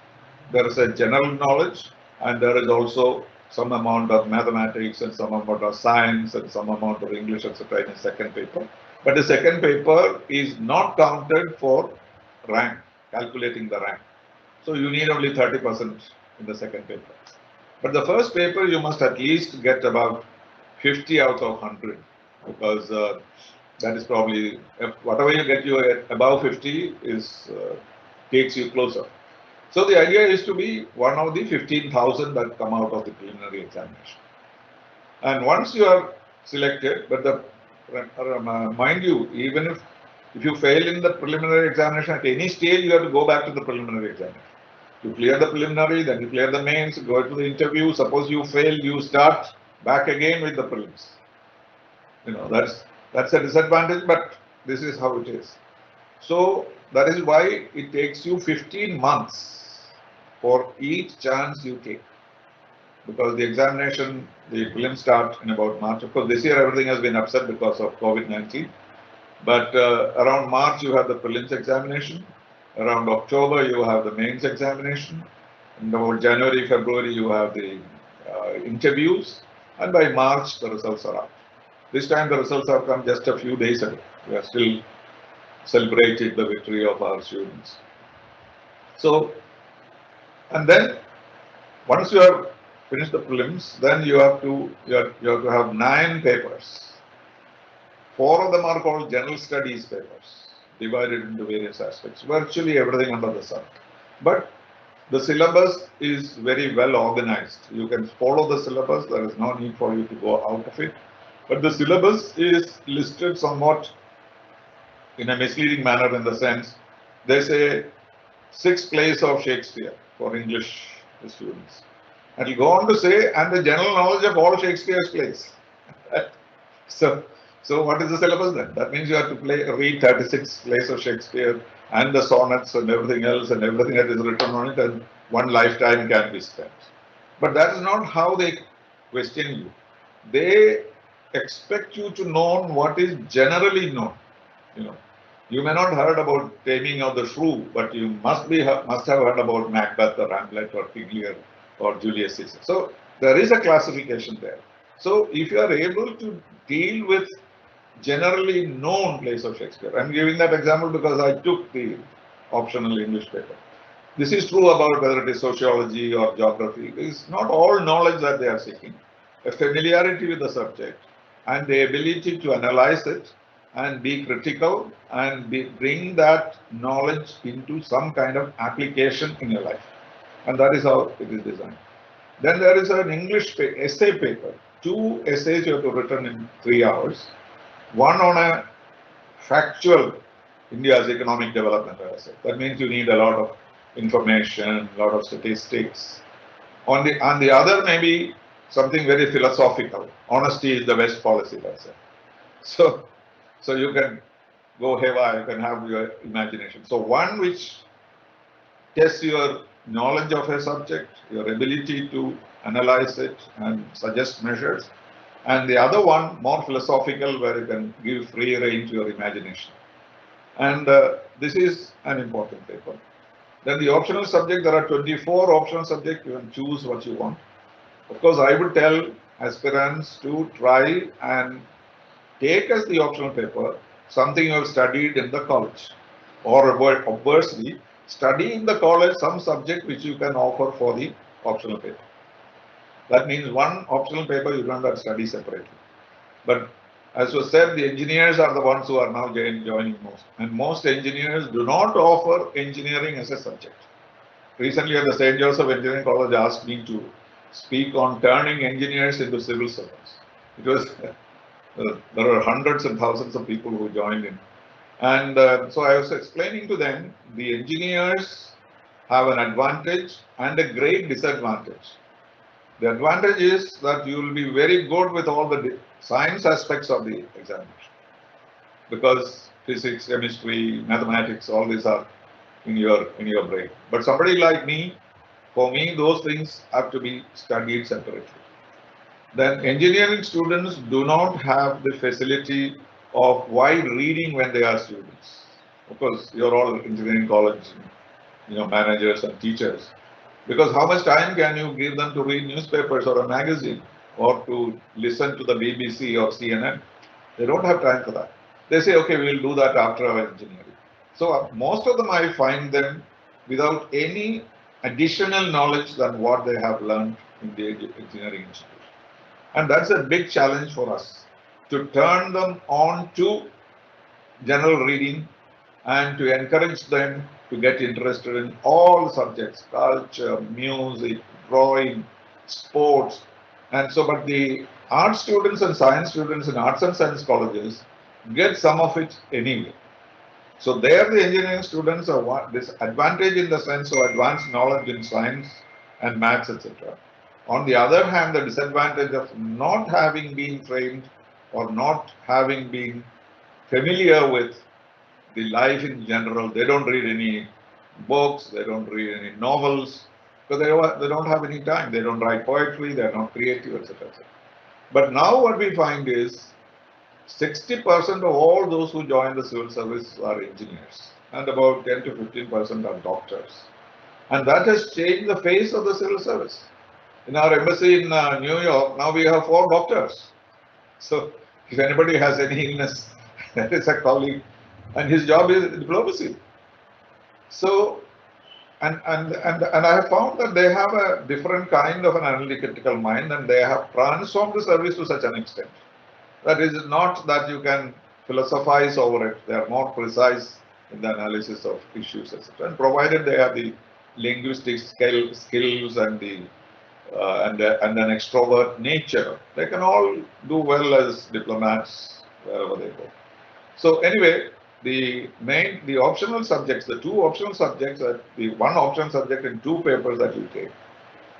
There is a general knowledge and there is also some amount of mathematics and some amount of science and some amount of English, etc. in the second paper. But the second paper is not counted for rank, calculating the rank. So you need only 30% in the second paper. But the first paper you must at least get about 50 out of 100 because that is probably, whatever you get you above 50 is takes you closer. So the idea is to be one of the 15,000 that come out of the preliminary examination. And once you are selected, but the mind you, even if you fail in the preliminary examination at any stage, you have to go back to the preliminary examination. You clear the preliminary, then you clear the mains, go to the interview. Suppose you fail, you start back again with the prelims. You know, that's a disadvantage, but this is how it is. So that is why it takes you 15 months for each chance you take. Because the examination, the prelims start in about March. Of course, this year everything has been upset because of COVID-19. But around March, you have the prelims examination. Around October, you have the mains examination. In about January, February, you have the interviews. And by March, the results are out. This time, the results have come just a few days ago. We are still celebrating the victory of our students. So, and then once you have finished the prelims, then you have to have 9 papers. 4 of them are called general studies papers, divided into various aspects, virtually everything under the sun. But the syllabus is very well organized. You can follow the syllabus, there is no need for you to go out of it. But the syllabus is listed somewhat in a misleading manner in the sense, they say 6th plays of Shakespeare for English students. And you go on to say, and the general knowledge of all Shakespeare's plays. So what is the syllabus then? That means you have to read 36 plays of Shakespeare and the sonnets and everything else and everything that is written on it, and one lifetime can be spent. But that is not how they question you. They expect you to know what is generally known. You know, You may not heard about Taming of the Shrew, but you must have heard about Macbeth or Hamlet or King Lear or Julius Caesar. So there is a classification there. So if you are able to deal with generally known plays of Shakespeare, I'm giving that example because I took the optional English paper. This is true about whether it is sociology or geography. It's not all knowledge that they are seeking. A familiarity with the subject and the ability to analyze it and be critical and bring that knowledge into some kind of application in your life. And that is how it is designed. Then there is an English essay paper. 2 essays you have to written in 3 hours. One on a factual India's economic development essay. That means you need a lot of information, a lot of statistics. On the other, maybe something very philosophical. Honesty is the best policy, let's say. So you can go haywire, you can have your imagination. So one which tests your knowledge of a subject, your ability to analyze it and suggest measures. And the other one, more philosophical, where you can give free rein to your imagination. And this is an important paper. Then the optional subject, there are 24 optional subjects. You can choose what you want. Of course, I would tell aspirants to try and take as the optional paper something you have studied in the college, or obviously study in the college some subject which you can offer for the optional paper. That means one optional paper you don't have to study separately. But as was said, the engineers are the ones who are now joining most. And most engineers do not offer engineering as a subject. Recently at the St. Joseph Engineering College asked me to speak on turning engineers into civil servants. It was, there were hundreds and thousands of people who joined in. And so I was explaining to them, the engineers have an advantage and a great disadvantage. The advantage is that you will be very good with all the science aspects of the examination, because physics, chemistry, mathematics, all these are in your brain. But somebody like me, for me, those things have to be studied separately. Then engineering students do not have the facility of wide reading when they are students. Of course, you're all engineering college, managers and teachers. Because how much time can you give them to read newspapers or a magazine or to listen to the BBC or CNN? They don't have time for that. They say, okay, we'll do that after our engineering. So most of them, I find them without any additional knowledge than what they have learned in the engineering institution. And that's a big challenge for us, to turn them on to general reading and to encourage them to get interested in all subjects, culture, music, drawing, sports. And so, but the art students and science students in arts and science colleges get some of it anyway. So there the engineering students are this advantage in the sense of advanced knowledge in science and maths, etc. On the other hand, the disadvantage of not having been trained or not having been familiar with the life in general. They don't read any books, they don't read any novels, because they don't have any time. They don't write poetry, they're not creative, etc. But now what we find is 60% of all those who join the civil service are engineers, and about 10 to 15% are doctors. And that has changed the face of the civil service. In our embassy in New York, now we have 4 doctors. So if anybody has any illness, there is a colleague, and his job is diplomacy. So, and I have found that they have a different kind of an analytical mind, and they have transformed the service to such an extent that it is not that you can philosophize over it. They are more precise in the analysis of issues, etc. And provided they have the linguistic skills and and an extrovert nature, they can all do well as diplomats wherever they go. So anyway, the optional subjects, the 2 optional subjects, the 1 optional subject in 2 papers that you take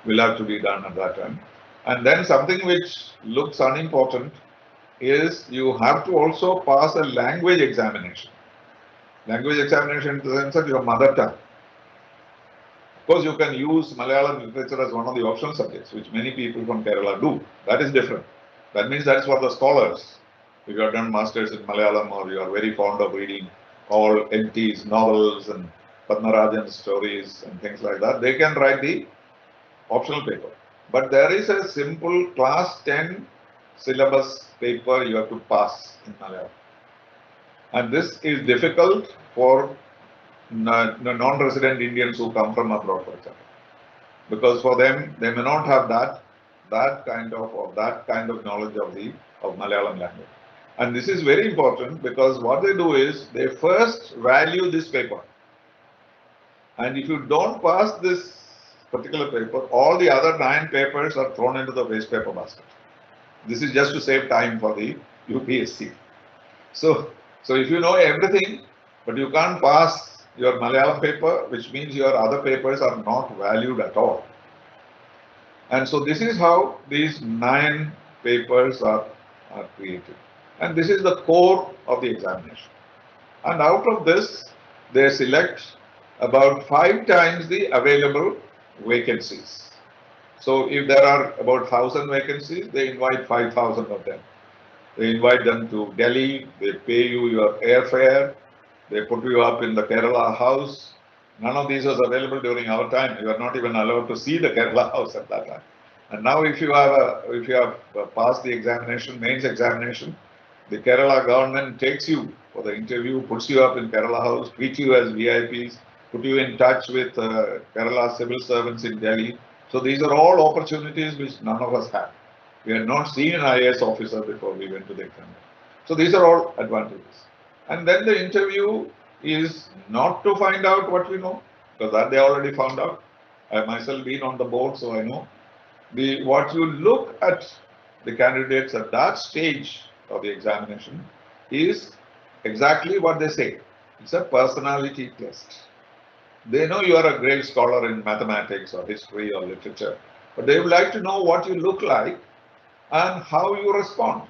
will have to be done at that time. And then something which looks unimportant is you have to also pass a language examination. Language examination in the sense of your mother tongue. Of course, you can use Malayalam literature as one of the optional subjects, which many people from Kerala do. That is different. That means that's for the scholars. If you have done masters in Malayalam or you are very fond of reading all NT's novels and Padmarajan stories and things like that, they can write the optional paper. But there is a simple class 10 syllabus paper you have to pass in Malayalam. And this is difficult for non-resident Indians who come from abroad, for example. Because for them, they may not have that kind of knowledge of Malayalam language. And this is very important because what they do is they first value this paper. And if you don't pass this particular paper, all the other 9 papers are thrown into the waste paper basket. This is just to save time for the UPSC. So if you know everything, but you can't pass your Malayalam paper, which means your other papers are not valued at all. And so this is how these 9 papers are created. And this is the core of the examination. And out of this, they select about 5 times the available vacancies. So if there are about 1,000 vacancies, they invite 5,000 of them. They invite them to Delhi, they pay you your airfare, they put you up in the Kerala house. None of these was available during our time. You are not even allowed to see the Kerala house at that time. And now if you have passed the examination, mains examination, the Kerala government takes you for the interview, puts you up in Kerala house, treats you as VIPs, put you in touch with Kerala civil servants in Delhi. So these are all opportunities which none of us have. We had not seen an IAS officer before we went to the exam. So these are all advantages. And then the interview is not to find out what we know, because that they already found out. I have myself been on the board, so I know. What you look at the candidates at that stage of the examination is exactly what they say. It's a personality test. They know you are a great scholar in mathematics or history or literature, but they would like to know what you look like and how you respond.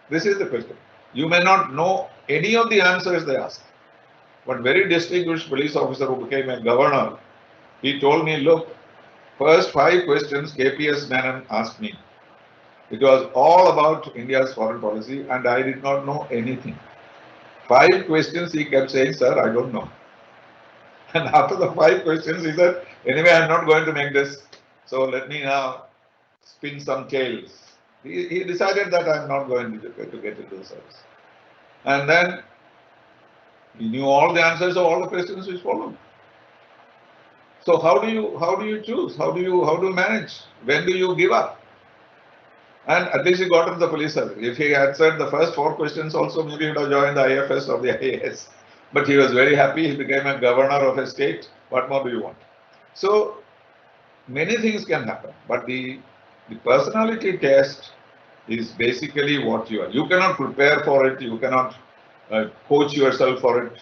This is the question. You may not know any of the answers they ask. One very distinguished police officer who became a governor, he told me, look, first 5 questions KPS Menon asked me. It was all about India's foreign policy and I did not know anything. 5 questions he kept saying, sir, I don't know. And after the 5 questions, he said, anyway, I'm not going to make this. So let me now spin some tales. He decided that I'm not going to get into the service. And then he knew all the answers of all the questions which followed. So how do you choose? How do you manage? When do you give up? And at least he got into the police service. If he answered the first 4 questions also, maybe he would have joined the IFS or the IAS. But he was very happy. He became a governor of a state. What more do you want? So many things can happen. But the personality test is basically what you are. You cannot prepare for it. You cannot coach yourself for it.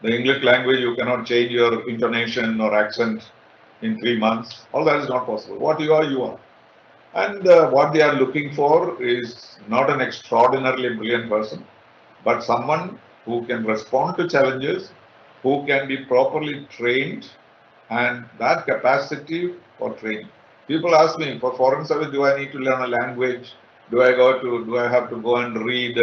The English language, you cannot change your intonation or accent in 3 months. All that is not possible. What you are, you are. And what they are looking for is not an extraordinarily brilliant person, but someone who can respond to challenges, who can be properly trained, and that capacity for training. People ask me, for foreign service, do I need to learn a language? Do I have to go and read,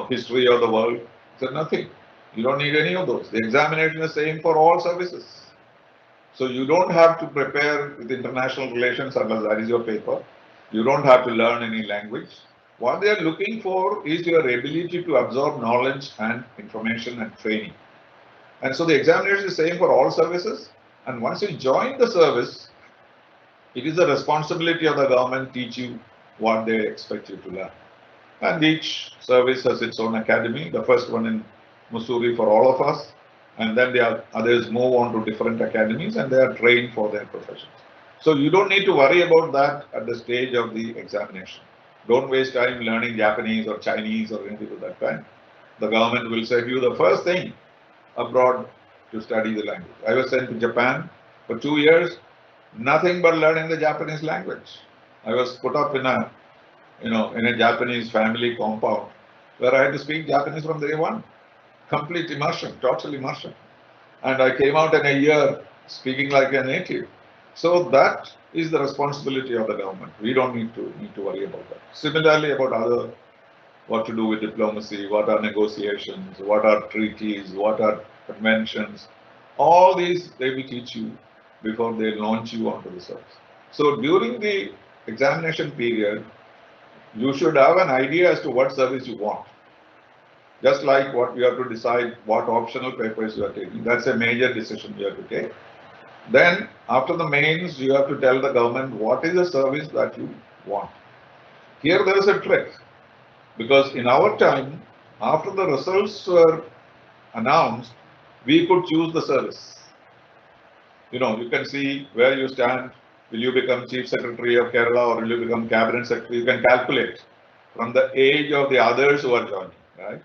history of the world? I said, nothing. You don't need any of those. The examination is same for all services. So you don't have to prepare with international relations unless that is your paper. You don't have to learn any language. What they are looking for is your ability to absorb knowledge and information and training. And so the examination is same for all services. And once you join the service, it is the responsibility of the government to teach you what they expect you to learn. And each service has its own academy. The first one in Mussoorie for all of us. And then the others move on to different academies and they are trained for their professions. So you don't need to worry about that at the stage of the examination. Don't waste time learning Japanese or Chinese or anything of that kind. The government will send you the first thing abroad to study the language. I was sent to Japan for 2 years, nothing but learning the Japanese language. I was put up in a Japanese family compound where I had to speak Japanese from day one. Complete immersion, total immersion. And I came out in a year speaking like a native. So that is the responsibility of the government. We don't need to worry about that. Similarly, about other what to do with diplomacy, what are negotiations, what are treaties, what are conventions. All these they will teach you before they launch you onto the service. So during the examination period, you should have an idea as to what service you want. Just like what you have to decide what optional papers you are taking. That's a major decision you have to take. Then after the mains, you have to tell the government what is the service that you want. Here there is a trick, because in our time, after the results were announced, we could choose the service. You know, you can see where you stand. Will you become Chief Secretary of Kerala or will you become Cabinet Secretary? You can calculate from the age of the others who are joining, right?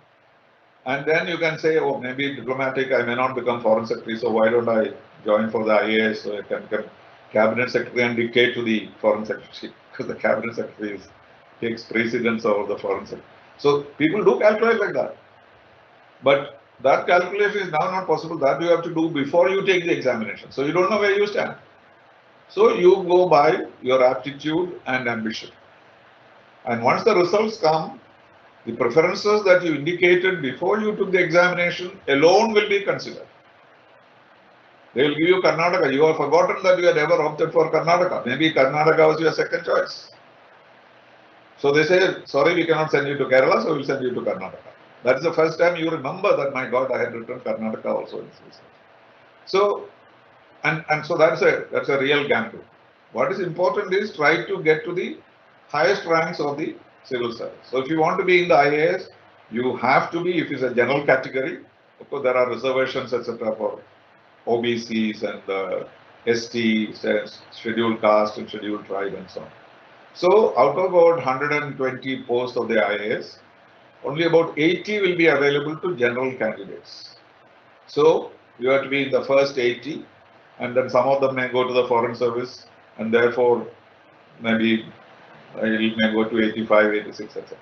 And then you can say, oh, maybe diplomatic, I may not become Foreign Secretary, so why don't I join for the IAS so I can become Cabinet Secretary and dictate to the Foreign Secretary, because the Cabinet Secretary takes precedence over the Foreign Secretary. So people do calculate like that. But that calculation is now not possible. That you have to do before you take the examination. So you don't know where you stand. So you go by your aptitude and ambition. And once the results come, the preferences that you indicated before you took the examination alone will be considered. They will give you Karnataka. You have forgotten that you had ever opted for Karnataka. Maybe Karnataka was your second choice. So they say, sorry, we cannot send you to Kerala, so we'll send you to Karnataka. That is the first time you remember that, my God, I had written Karnataka also in this research. So, and so that's a real gamble. What is important is try to get to the highest ranks of the civil service. So if you want to be in the IAS, you have to be, if it's a general category, of course there are reservations, etc. for OBCs and STs, scheduled caste and scheduled tribe and so on. So out of about 120 posts of the IAS, only about 80 will be available to general candidates. So you have to be in the first 80, and then some of them may go to the Foreign Service, and therefore maybe it may go to 85, 86, etc.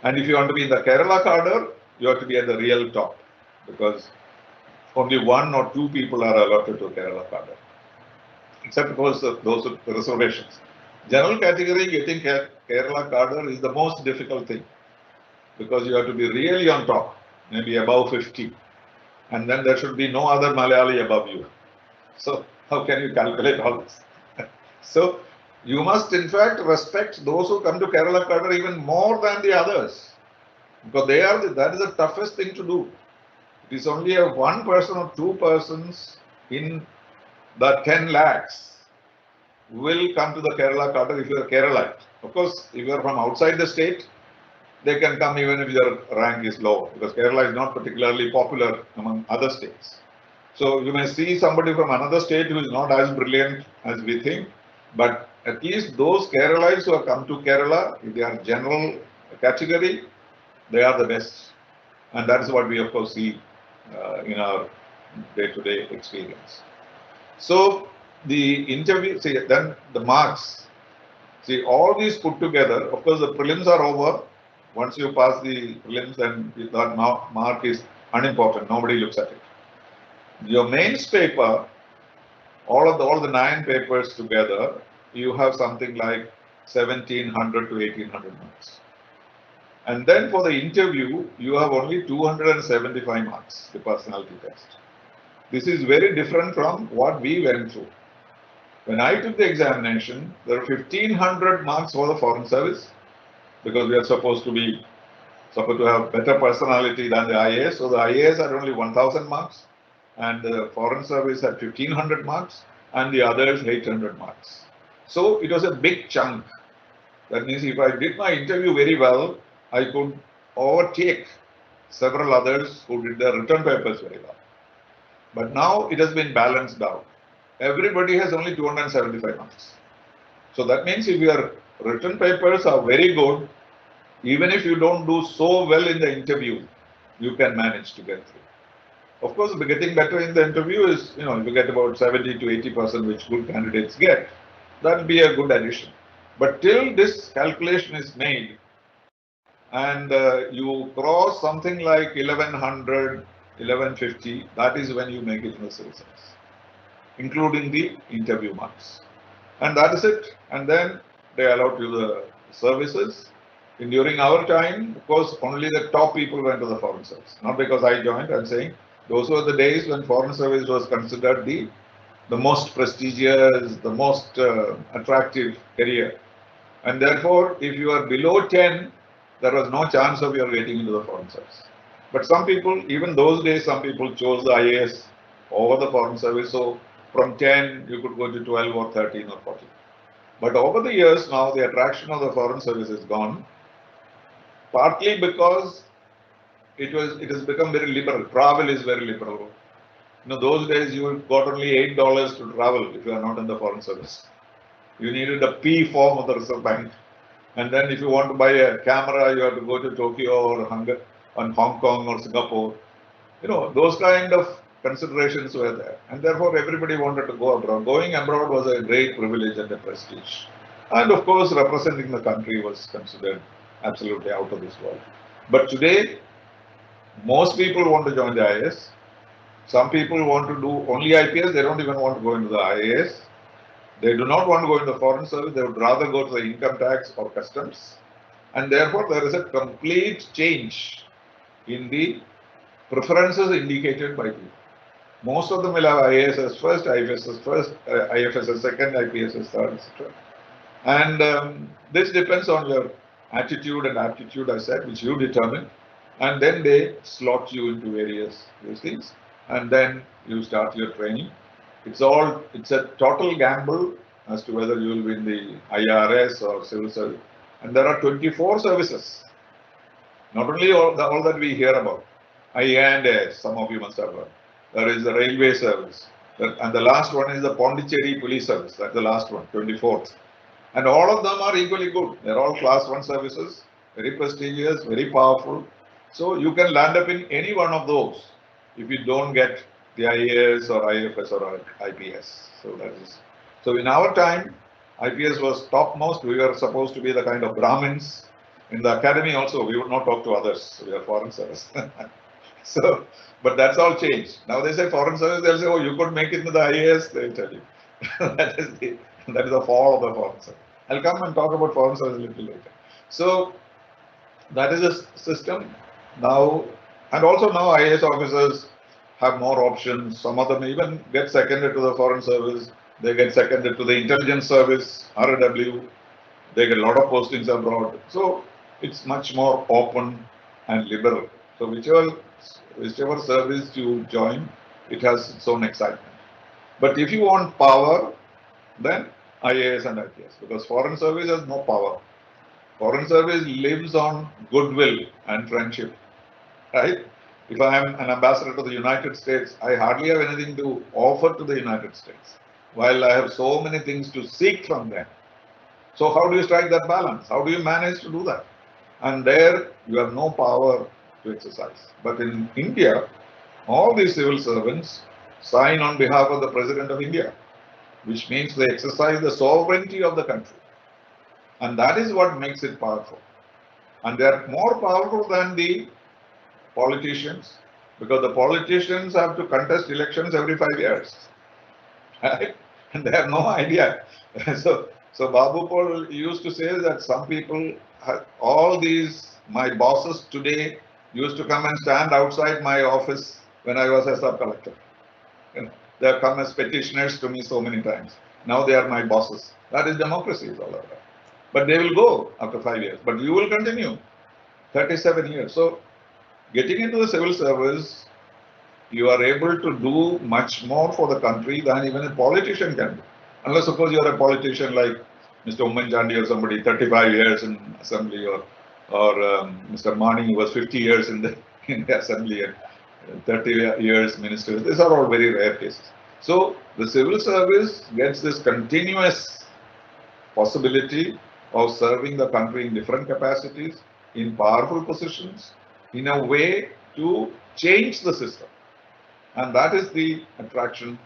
And if you want to be in the Kerala cadre, you have to be at the real top, because only 1 or 2 people are allotted to Kerala cadre, except of course those with reservations. General category getting Kerala cadre is the most difficult thing, because you have to be really on top, maybe above 50, and then there should be no other Malayali above you. So how can you calculate all this? So you must in fact respect those who come to Kerala cadre even more than the others, because that is the toughest thing to do. It is only a 1 person or 2 persons in the 10 lakhs will come to the Kerala cadre if you are Keralite. Of course, if you are from outside the state, they can come even if your rank is low, because Kerala is not particularly popular among other states. So you may see somebody from another state who is not as brilliant as we think, but at least those Keralites who have come to Kerala, if they are general category, they are the best. And that is what we of course see in our day-to-day experience. So the interview, see, then the marks. See, all these put together, of course the prelims are over. Once you pass the prelims, then that mark is unimportant. Nobody looks at it. Your mains paper, all the 9 papers together, you have something like 1700 to 1800 marks. And then for the interview, you have only 275 marks, the personality test. This is very different from what we went through. When I took the examination, there are 1500 marks for the Foreign Service, because we are supposed to have better personality than the IAS. So the IAS had only 1000 marks, and the Foreign Service had 1500 marks, and the others 800 marks. So it was a big chunk. That means if I did my interview very well, I could overtake several others who did their written papers very well. But now it has been balanced out. Everybody has only 275 marks. So that means if your written papers are very good, even if you don't do so well in the interview, you can manage to get through. Of course, getting better in the interview is, if you get about 70 to 80%, which good candidates get, that will be a good addition. But till this calculation is made, and you cross something like 1100, 1150, that is when you make it in the civil service, including the interview marks. And that is it. And then they allot you the services. During our time, of course, only the top people went to the foreign service. Not because I joined, I'm saying those were the days when foreign service was considered the most prestigious, the most attractive career. And therefore, if you are below 10, there was no chance of your getting into the foreign service. But some people, even those days, some people chose the IAS over the foreign service. So from 10, you could go to 12 or 13 or 14. But over the years now, the attraction of the foreign service is gone, partly because it has become very liberal. Travel is very liberal. Those days you got only $8 to travel if you are not in the foreign service. You needed a P form of the Reserve Bank. And then if you want to buy a camera, you have to go to Tokyo or Hong Kong or Singapore. Those kind of considerations were there. And therefore, everybody wanted to go abroad. Going abroad was a great privilege and a prestige. And of course, representing the country was considered absolutely out of this world. But today, most people want to join the IAS. Some people want to do only IPS. They don't even want to go into the IAS. They do not want to go into the foreign service. They would rather go to the income tax or customs. And therefore, there is a complete change in the preferences indicated by people. Most of them will have IAS as first, IFS as first, IFS as second, IPS as third, etc. And this depends on your attitude and aptitude, I said, which you determine. And then they slot you into various these things. And then you start your training. It's a total gamble as to whether you will win the IRS or civil service. And there are 24 services. Not only all that we hear about. IAS, some of you must have heard. There is the railway service. And the last one is the Pondicherry police service. That's the last one, 24th. And all of them are equally good. They're all class 1 services, very prestigious, very powerful. So you can land up in any one of those if you don't get the IAS or IFS or IPS. So in our time, IPS was topmost. We were supposed to be the kind of Brahmins. In the academy also, we would not talk to others. We are foreign service. But that's all changed. Now they say foreign service, they'll say, oh, you could make it into the IAS, they'll tell you. that is the fall of the foreign service. I'll come and talk about foreign service a little later. So that is a system now, and also now IAS officers have more options. Some of them even get seconded to the foreign service. They get seconded to the intelligence service, RAW. They get a lot of postings abroad. So it's much more open and liberal. So whichever service you join, it has its own excitement. But if you want power, then IAS and IPS, because foreign service has no power. Foreign service lives on goodwill and friendship, right? If I am an ambassador to the United States, I hardly have anything to offer to the United States, while I have so many things to seek from them. So how do you strike that balance? How do you manage to do that? And there you have no power to exercise. But in India, all these civil servants sign on behalf of the President of India, which means they exercise the sovereignty of the country. And that is what makes it powerful. And they are more powerful than the politicians, because the politicians have to contest elections every 5 years. Right? And they have no idea. So Babu Paul used to say that some people, all these, my bosses today used to come and stand outside my office when I was a sub-collector. They have come as petitioners to me so many times. Now they are my bosses. That is democracy, is all about. But they will go after 5 years. But you will continue 37 years. So getting into the civil service, you are able to do much more for the country than even a politician can do. Unless, suppose you are a politician like Mr. Ummanchandi or somebody, 35 years in assembly, or Mr. Mani, who was 50 years in the assembly and 30 years minister. These are all very rare cases. So the civil service gets this continuous possibility of serving the country in different capacities, in powerful positions, in a way to change the system. And that is the attraction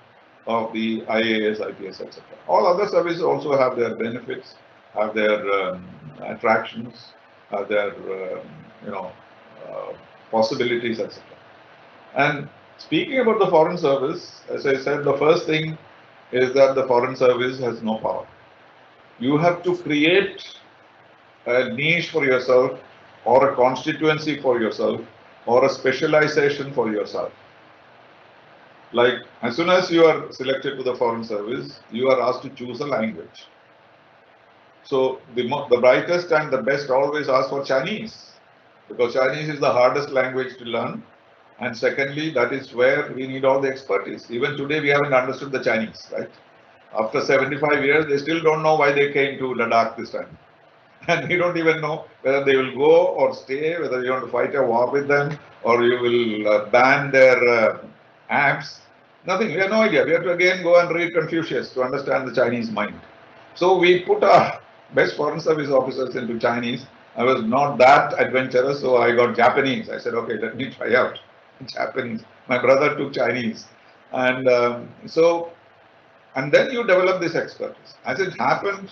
of the IAS, IPS, etc. All other services also have their benefits, have their attractions, have their possibilities, etc. And speaking about the foreign service, as I said, the first thing is that the foreign service has no power. You have to create a niche for yourself, or a constituency for yourself, or a specialization for yourself. Like, as soon as you are selected to the Foreign Service, you are asked to choose a language. So the brightest and the best always ask for Chinese, because Chinese is the hardest language to learn. And secondly, that is where we need all the expertise. Even today, we haven't understood the Chinese, right? After 75 years, they still don't know why they came to Ladakh this time. And we don't even know whether they will go or stay, whether you want to fight a war with them, or you will ban their apps. Nothing, we have no idea. We have to again go and read Confucius to understand the Chinese mind. So we put our best Foreign Service officers into Chinese. I was not that adventurous, so I got Japanese. I said, okay, let me try out Japanese. My brother took Chinese. And and then you develop this expertise. As it happened,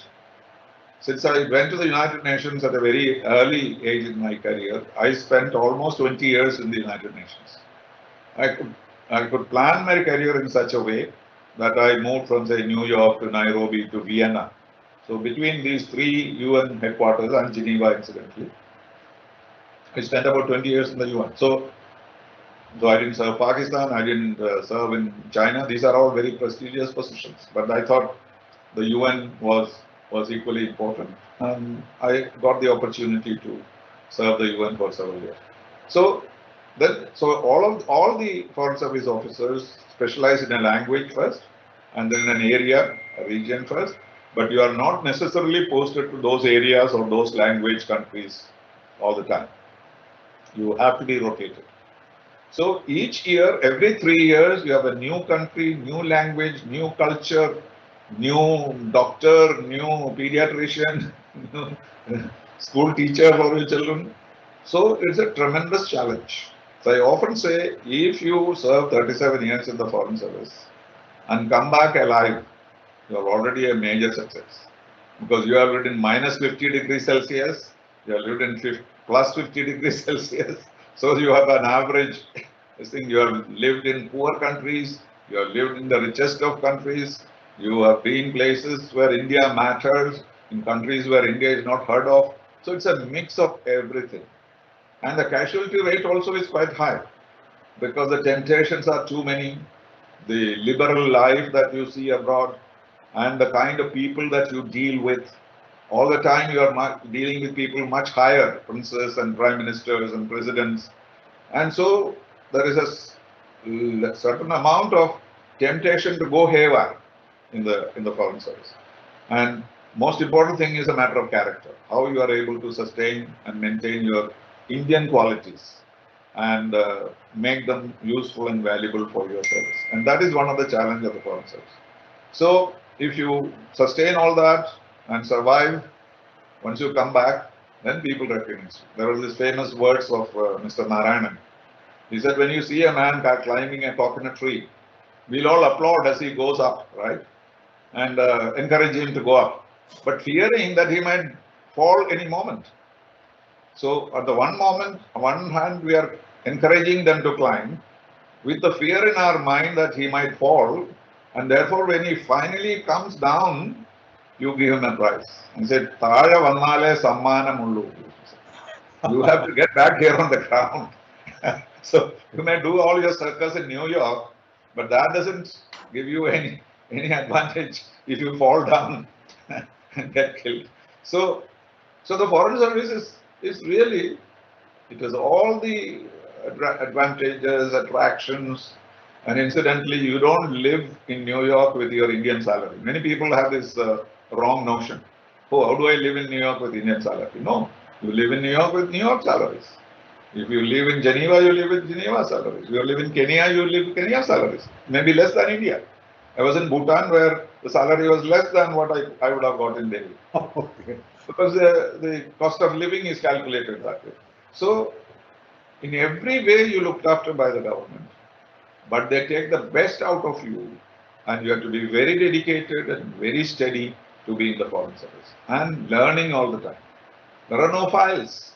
since I went to the United Nations at a very early age in my career, I spent almost 20 years in the United Nations. I could plan my career in such a way that I moved from, say, New York to Nairobi to Vienna. So between these three UN headquarters and Geneva, incidentally, I spent about 20 years in the UN. So I didn't serve Pakistan, I didn't serve in China. These are all very prestigious positions. But I thought the UN was equally important. And I got the opportunity to serve the UN for several years. So all the Foreign Service officers specialize in a language first, and then an area, a region first. But you are not necessarily posted to those areas or those language countries all the time. You have to be rotated. So each year, every 3 years, you have a new country, new language, new culture, new doctor, new pediatrician, new school teacher for your children. So it's a tremendous challenge. So I often say, if you serve 37 years in the Foreign Service and come back alive, you are already a major success. Because you have lived in minus 50 degrees Celsius, you have lived in plus 50 degrees Celsius. So you have an average thing. You have lived in poor countries, you have lived in the richest of countries, you have been places where India matters, in countries where India is not heard of. So it's a mix of everything. And the casualty rate also is quite high, because the temptations are too many. The liberal life that you see abroad, and the kind of people that you deal with, all the time you are dealing with people much higher, princes and prime ministers and presidents. And so there is a certain amount of temptation to go haywire in the Foreign Service. And most important thing is a matter of character, how you are able to sustain and maintain your Indian qualities and make them useful and valuable for your service. And that is one of the challenges of the Foreign Service. So if you sustain all that and survive, once you come back, then people recognize you. There are these famous words of Mr. Narayanan. He said, when you see a man climbing a coconut tree, we'll all applaud as he goes up, right? And encourage him to go up, but fearing that he might fall any moment. So at the one hand, we are encouraging them to climb with the fear in our mind that he might fall. And therefore, when he finally comes down, you give him a prize. He said, "Thaazha vannale sammanam ullu." You have to get back here on the ground. So you may do all your circus in New York, but that doesn't give you any advantage if you fall down and get killed. So the Foreign Service is really, it has all the advantages, attractions, and incidentally, you don't live in New York with your Indian salary. Many people have this wrong notion. Oh, how do I live in New York with Indian salary? No, you live in New York with New York salaries. If you live in Geneva, you live with Geneva salaries. If you live in Kenya, you live with Kenya salaries. Maybe less than India. I was in Bhutan where the salary was less than what I would have got in Delhi. Okay. Because the cost of living is calculated that way. So in every way you looked after by the government, but they take the best out of you, and you have to be very dedicated and very steady to be in the Foreign Service and learning all the time. There are no files.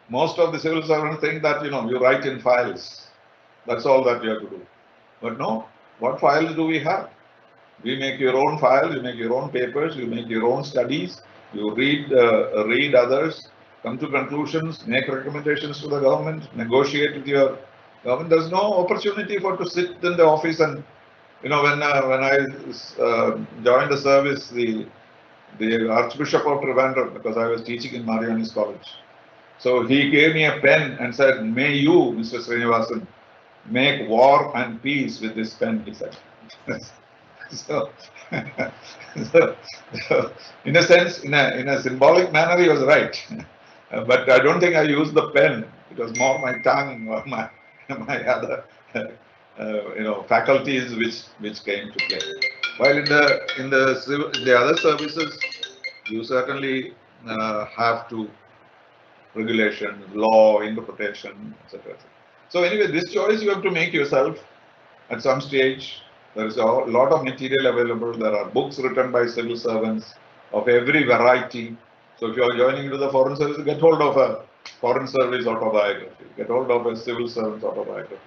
Most of the civil servants think that, you write in files. That's all that you have to do. But no, what files do we have? We make your own files, you make your own papers, you make your own studies, You read others, come to conclusions, make recommendations to the government, negotiate with your government. There's no opportunity for to sit in the office and, when I joined the service, the Archbishop of Trivandrum, because I was teaching in Marianis College. So he gave me a pen and said, "May you, Mr. Srinivasan, make war and peace with this pen," he said. So, in a sense, in a symbolic manner, he was right. But I don't think I used the pen. It was more my tongue or my other faculties which came to play. While in the other services, you certainly have to regulation, law, interpretation, etc. So anyway, this choice you have to make yourself at some stage. There is a lot of material available. There are books written by civil servants of every variety. So if you are joining into the foreign service, get hold of a foreign service autobiography, get hold of a civil servant's autobiography.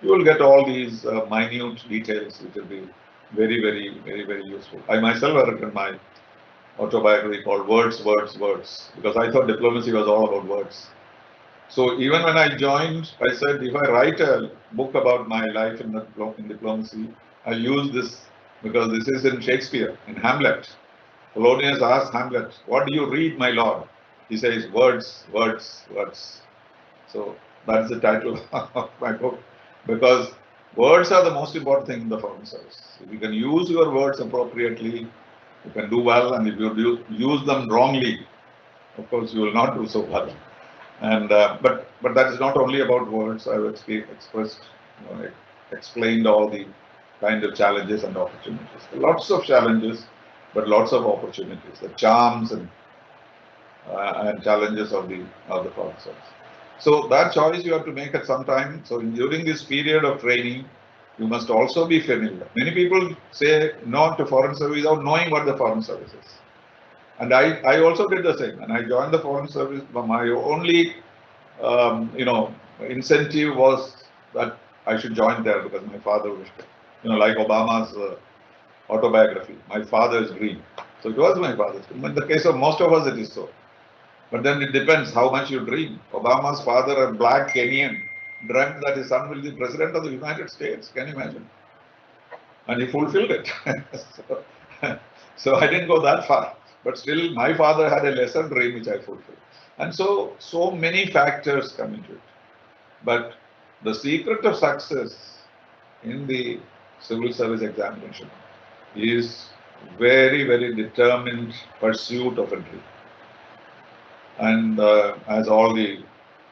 You will get all these minute details which will be very, very, very, very useful. I myself have written my autobiography called Words, Words, Words, because I thought diplomacy was all about words. So even when I joined, I said, if I write a book about my life in diplomacy, I'll use this, because this is in Shakespeare, in Hamlet. Polonius asked Hamlet, "What do you read, my lord?" He says, "Words, words, words." So that's the title of my book, because words are the most important thing in the foreign service. If you can use your words appropriately, you can do well, and if you use them wrongly, of course, you will not do so well. And but that is not only about words. I have explained all the kind of challenges and opportunities. Lots of challenges, but lots of opportunities. The charms and challenges of the foreign service. So that choice you have to make at some time. So during this period of training, you must also be familiar. Many people say no to foreign service without knowing what the foreign service is. And I also did the same. And I joined the foreign service. My only, incentive was that I should join there because my father wished it. Like Obama's autobiography. My father's dream. So it was my father's dream. In the case of most of us, it is so. But then it depends how much you dream. Obama's father, a black Kenyan, dreamt that his son will be president of the United States. Can you imagine? And he fulfilled it. So I didn't go that far. But still, my father had a lesser dream which I fulfilled. And so many factors come into it. But the secret of success in the civil service examination is very, very determined pursuit of a dream. And as all the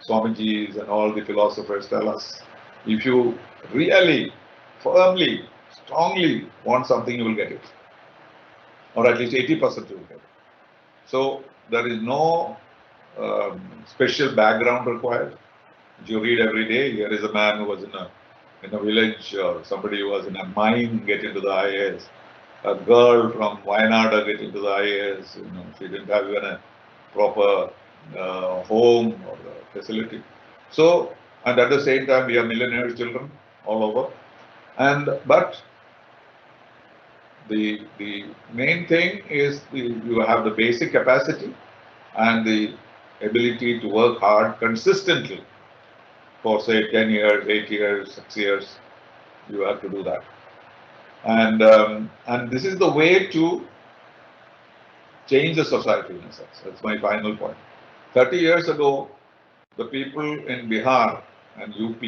Swamijis and all the philosophers tell us, if you really, firmly, strongly want something, you will get it. Or at least 80% you will get it. So there is no special background required. If you read every day, here is a man who was in a village, or somebody who was in a mine get into the IAS, a girl from Wayanada get into the IAS, she didn't have even a proper home or facility. So, and at the same time, we have millionaire children all over. But the main thing is you have the basic capacity and the ability to work hard consistently for say 10 years, 8 years, 6 years. You have to do that. And this is the way to change the society in a sense. That's my final point. 30 years ago, the people in Bihar and UP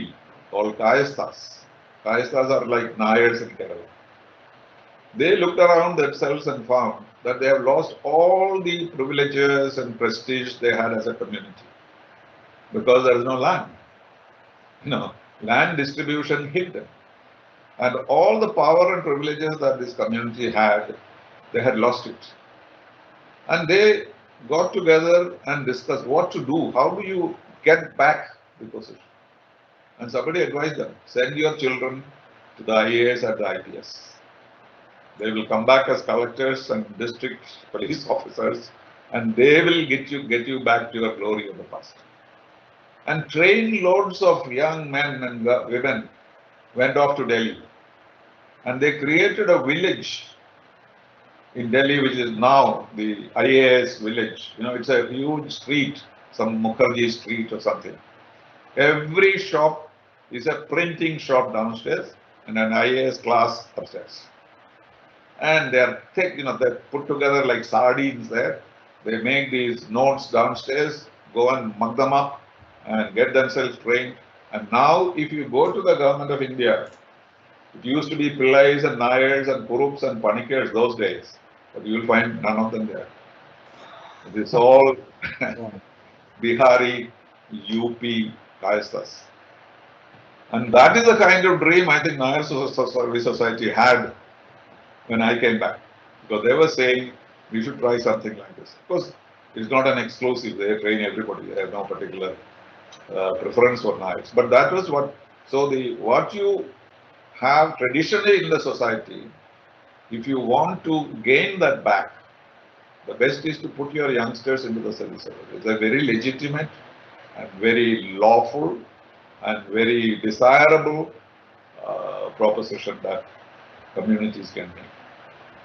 called Kayasthas. Kayasthas are like Nayars in Kerala. They looked around themselves and found that they have lost all the privileges and prestige they had as a community because there is no land. Land distribution hit them. And all the power and privileges that this community had, they had lost it. And they got together and discussed what to do. How do you get back the position? And somebody advised them, send your children to the IAS and the IPS. They will come back as collectors and district police officers, and they will get you back to your glory of the past. And trained loads of young men and women went off to Delhi. And they created a village in Delhi, which is now the IAS village. You know, it's a huge street, some Mukherjee street or something. Every shop is a printing shop downstairs and an IAS class upstairs. And they're thick, you know, they're put together like sardines there. They make these notes downstairs, go and mug them up and get themselves trained. And now, if you go to the government of India, it used to be Pillais and Nayars and Kurups and Panikkars those days, but you will find none of them there. It is all Bihari, UP, Kayasthas. And that is the kind of dream I think Nayar Service Society had when I came back, because they were saying we should try something like this. Of course, it's not an exclusive, they train everybody, they have no particular preference for Nayars. But that was what, so what you have traditionally in the society, if you want to gain that back, the best is to put your youngsters into the civil service. It's a very legitimate and very lawful and very desirable proposition that communities can make.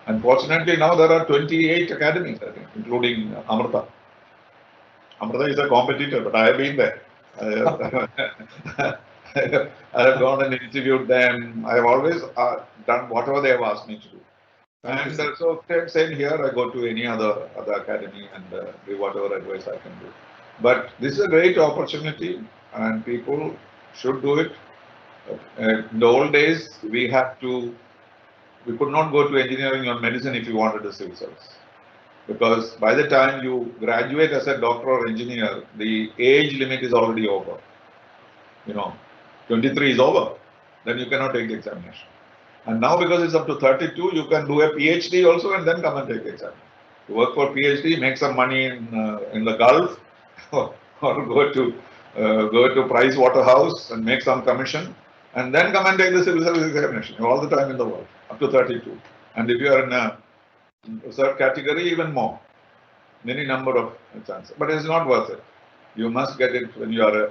Unfortunately, now there are 28 academies, I think, including Amrita. Amrita is a competitor, but I have been there. I have gone and interviewed them. I have always done whatever they have asked me to do. And so same here, I go to any other academy and give whatever advice I can do. But this is a great opportunity and people should do it. In the old days, we could not go to engineering or medicine if you wanted a civil service. Because by the time you graduate as a doctor or engineer, the age limit is already over. You know, 23 is over, then you cannot take the examination. And now because it's up to 32, you can do a PhD also and then come and take the exam. You work for PhD, make some money in the Gulf, or go to Price Waterhouse and make some commission, and then come and take the civil service examination all the time in the world, up to 32. And if you are in a third category, even more, many number of chances. But it's not worth it. You must get it when you are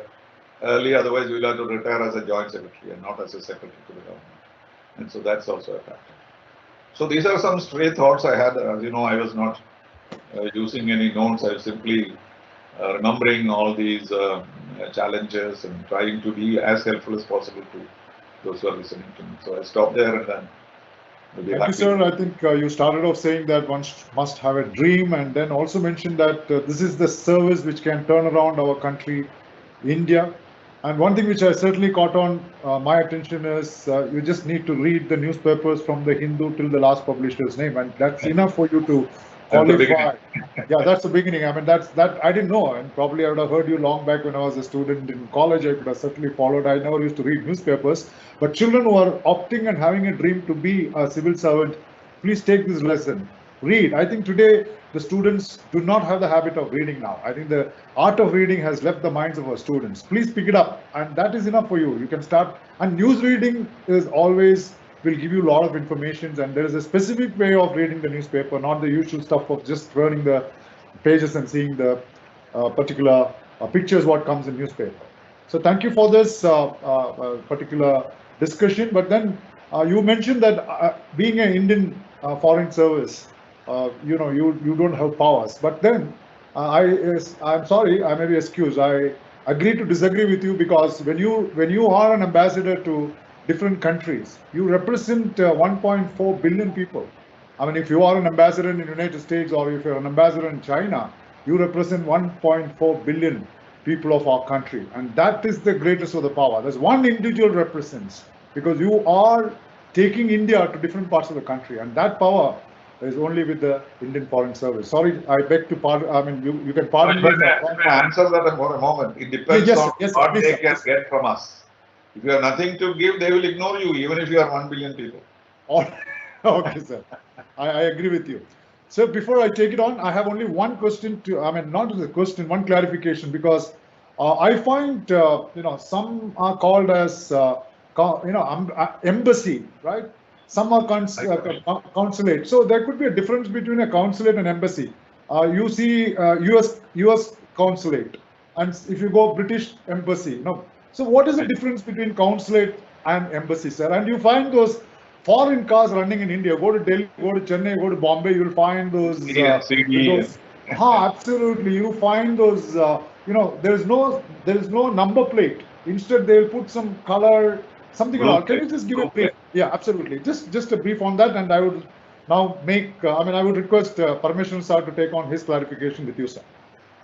early, otherwise you will have to retire as a joint secretary and not as a secretary to the government. And so that's also a factor. So these are some stray thoughts I had. As you know, I was not using any notes. I was simply remembering all these challenges and trying to be as helpful as possible to those who are listening to me. So I stopped there and then. Thank you, sir. I think you started off saying that one must have a dream, and then also mentioned that this is the service which can turn around our country, India. And one thing which I certainly caught on my attention is you just need to read the newspapers from the Hindu till the last publisher's name, and that's enough for you to qualify. Yeah, that's the beginning. I mean, that I didn't know, and probably I would have heard you long back when I was a student in college. I could have certainly followed. I never used to read newspapers, but children who are opting and having a dream to be a civil servant, please take this lesson. Read. I think today the students do not have the habit of reading now. I think the art of reading has left the minds of our students. Please pick it up, and that is enough for you. You can start. And news reading is always will give you a lot of information, and there is a specific way of reading the newspaper, not the usual stuff of just turning the pages and seeing the particular pictures what comes in newspaper. So thank you for this particular discussion. But then you mentioned that being an Indian foreign service, you know, you don't have powers. But then I'm sorry, I may be excused. I agree to disagree with you, because when you are an ambassador to different countries, you represent 1.4 billion people. I mean, if you are an ambassador in the United States, or if you're an ambassador in China, you represent 1.4 billion people of our country, and that is the greatest of the power. There's one individual represents, because you are taking India to different parts of the country, and that power is only with the Indian Foreign Service. Sorry, I beg to pardon. I mean, you can pardon me. Let me answer that for a moment. It depends on what they can get from us. If you have nothing to give, they will ignore you, even if you are 1 billion people. Okay, sir. I agree with you. So before I take it on, I have only one question to, I mean, not a question, one clarification, because I find, you know, some are called as, you know, embassy, right? Some are consulate. So there could be a difference between a consulate and embassy. You see US consulate, and if you go British embassy, no. So what is the difference between consulate and embassy, sir? And you find those foreign cars running in India. Go to Delhi, go to Chennai, go to Bombay, you'll find those. Absolutely, you find those. There is no number plate. Instead, they'll put some color, something else. Can you just give a brief? Yeah, absolutely. Just a brief on that, and I would now I would request Parameshwaran sir to take on his clarification with you, sir.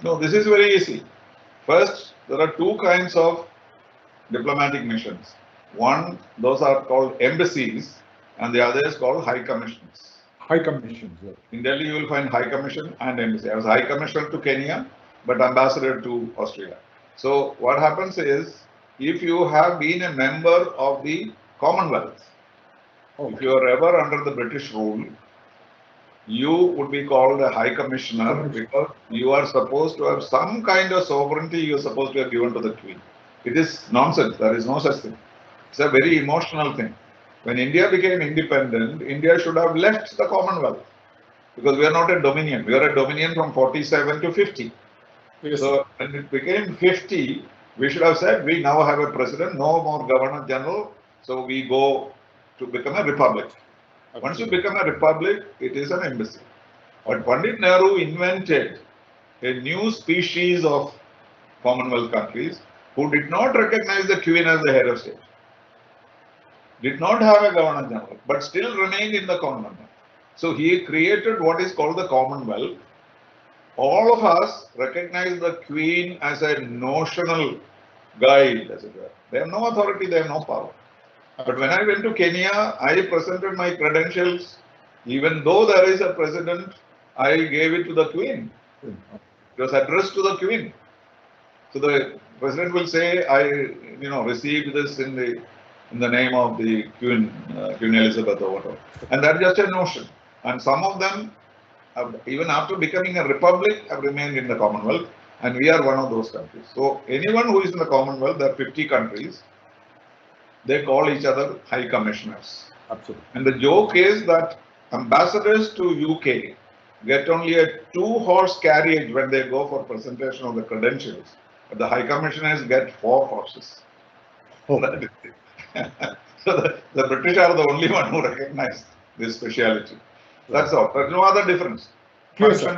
No, this is very easy. First, there are two kinds of diplomatic missions. One, those are called embassies, and the other is called high commissions. High commissions. Yeah. In Delhi, you will find high commission and embassy. I was high commissioner to Kenya, but ambassador to Austria. So what happens is, if you have been a member of the Commonwealth, if you are ever under the British rule, you would be called a high commissioner because you are supposed to have some kind of sovereignty you are supposed to have given to the Queen. It is nonsense. There is no such thing. It's a very emotional thing. When India became independent, India should have left the Commonwealth because we are not a dominion. We are a dominion from 47 to 50. Yes. So when it became 50, we should have said we now have a president, no more governor general. So we go to become a republic. Absolutely. Once you become a republic, it is an embassy. But Pandit Nehru invented a new species of Commonwealth countries who did not recognize the Queen as the head of state, did not have a governor general, but still remained in the Commonwealth. So he created what is called the Commonwealth. All of us recognize the Queen as a notional guide, as it were. They have no authority, they have no power. But when I went to Kenya, I presented my credentials. Even though there is a president, I gave it to the Queen. It was addressed to the Queen. So the president will say, I received this in the name of the Queen Elizabeth or whatever. And that's just a notion. And some of them, even after becoming a republic, have remained in the Commonwealth. And we are one of those countries. So anyone who is in the Commonwealth, there are 50 countries, they call each other high commissioners. Absolutely. And the joke is that ambassadors to UK get only a 2-horse carriage when they go for presentation of the credentials. But the high commissioners get 4 horses. Oh. So the British are the only one who recognize this speciality. That's all. There's no other difference. Then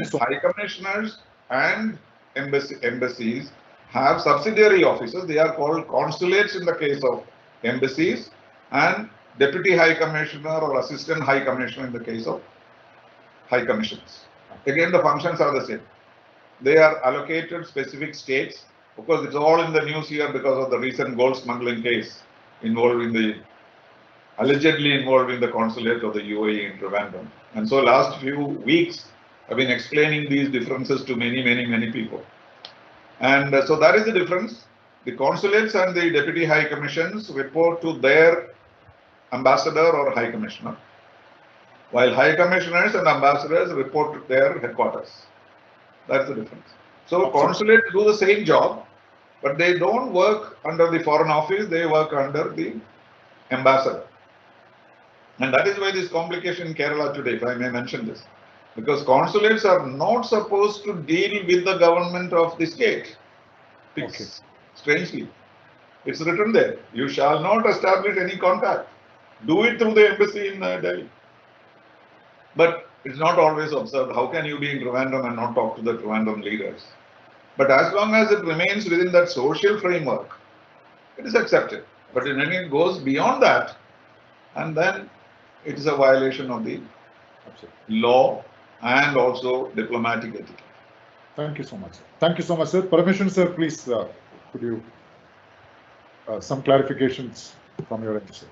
high commissioners and embassies have subsidiary offices. They are called consulates in the case of embassies, and deputy high commissioner or assistant high commissioner in the case of high commissions. Again, the functions are the same. They are allocated specific states. Of course, it's all in the news here because of the recent gold smuggling case allegedly involving the consulate of the UAE in Trivandrum. And so last few weeks, I've been explaining these differences to many people. And so that is the difference. The consulates and the deputy high commissions report to their ambassador or high commissioner, while high commissioners and ambassadors report to their headquarters. That's the difference. So consulates do the same job, but they don't work under the Foreign Office, they work under the ambassador. And that is why this complication in Kerala today, if I may mention this. Because consulates are not supposed to deal with the government of the state. Strangely, it's written there. You shall not establish any contact. Do it through the embassy in Delhi. But it's not always observed. How can you be in Trivandrum and not talk to the Trivandrum leaders? But as long as it remains within that social framework, it is accepted. But when it goes beyond that, and then it is a violation of the law and also diplomatic etiquette. Thank you so much. Thank you so much, sir. Parameshwaran sir, please, could you some clarifications from your end, sir?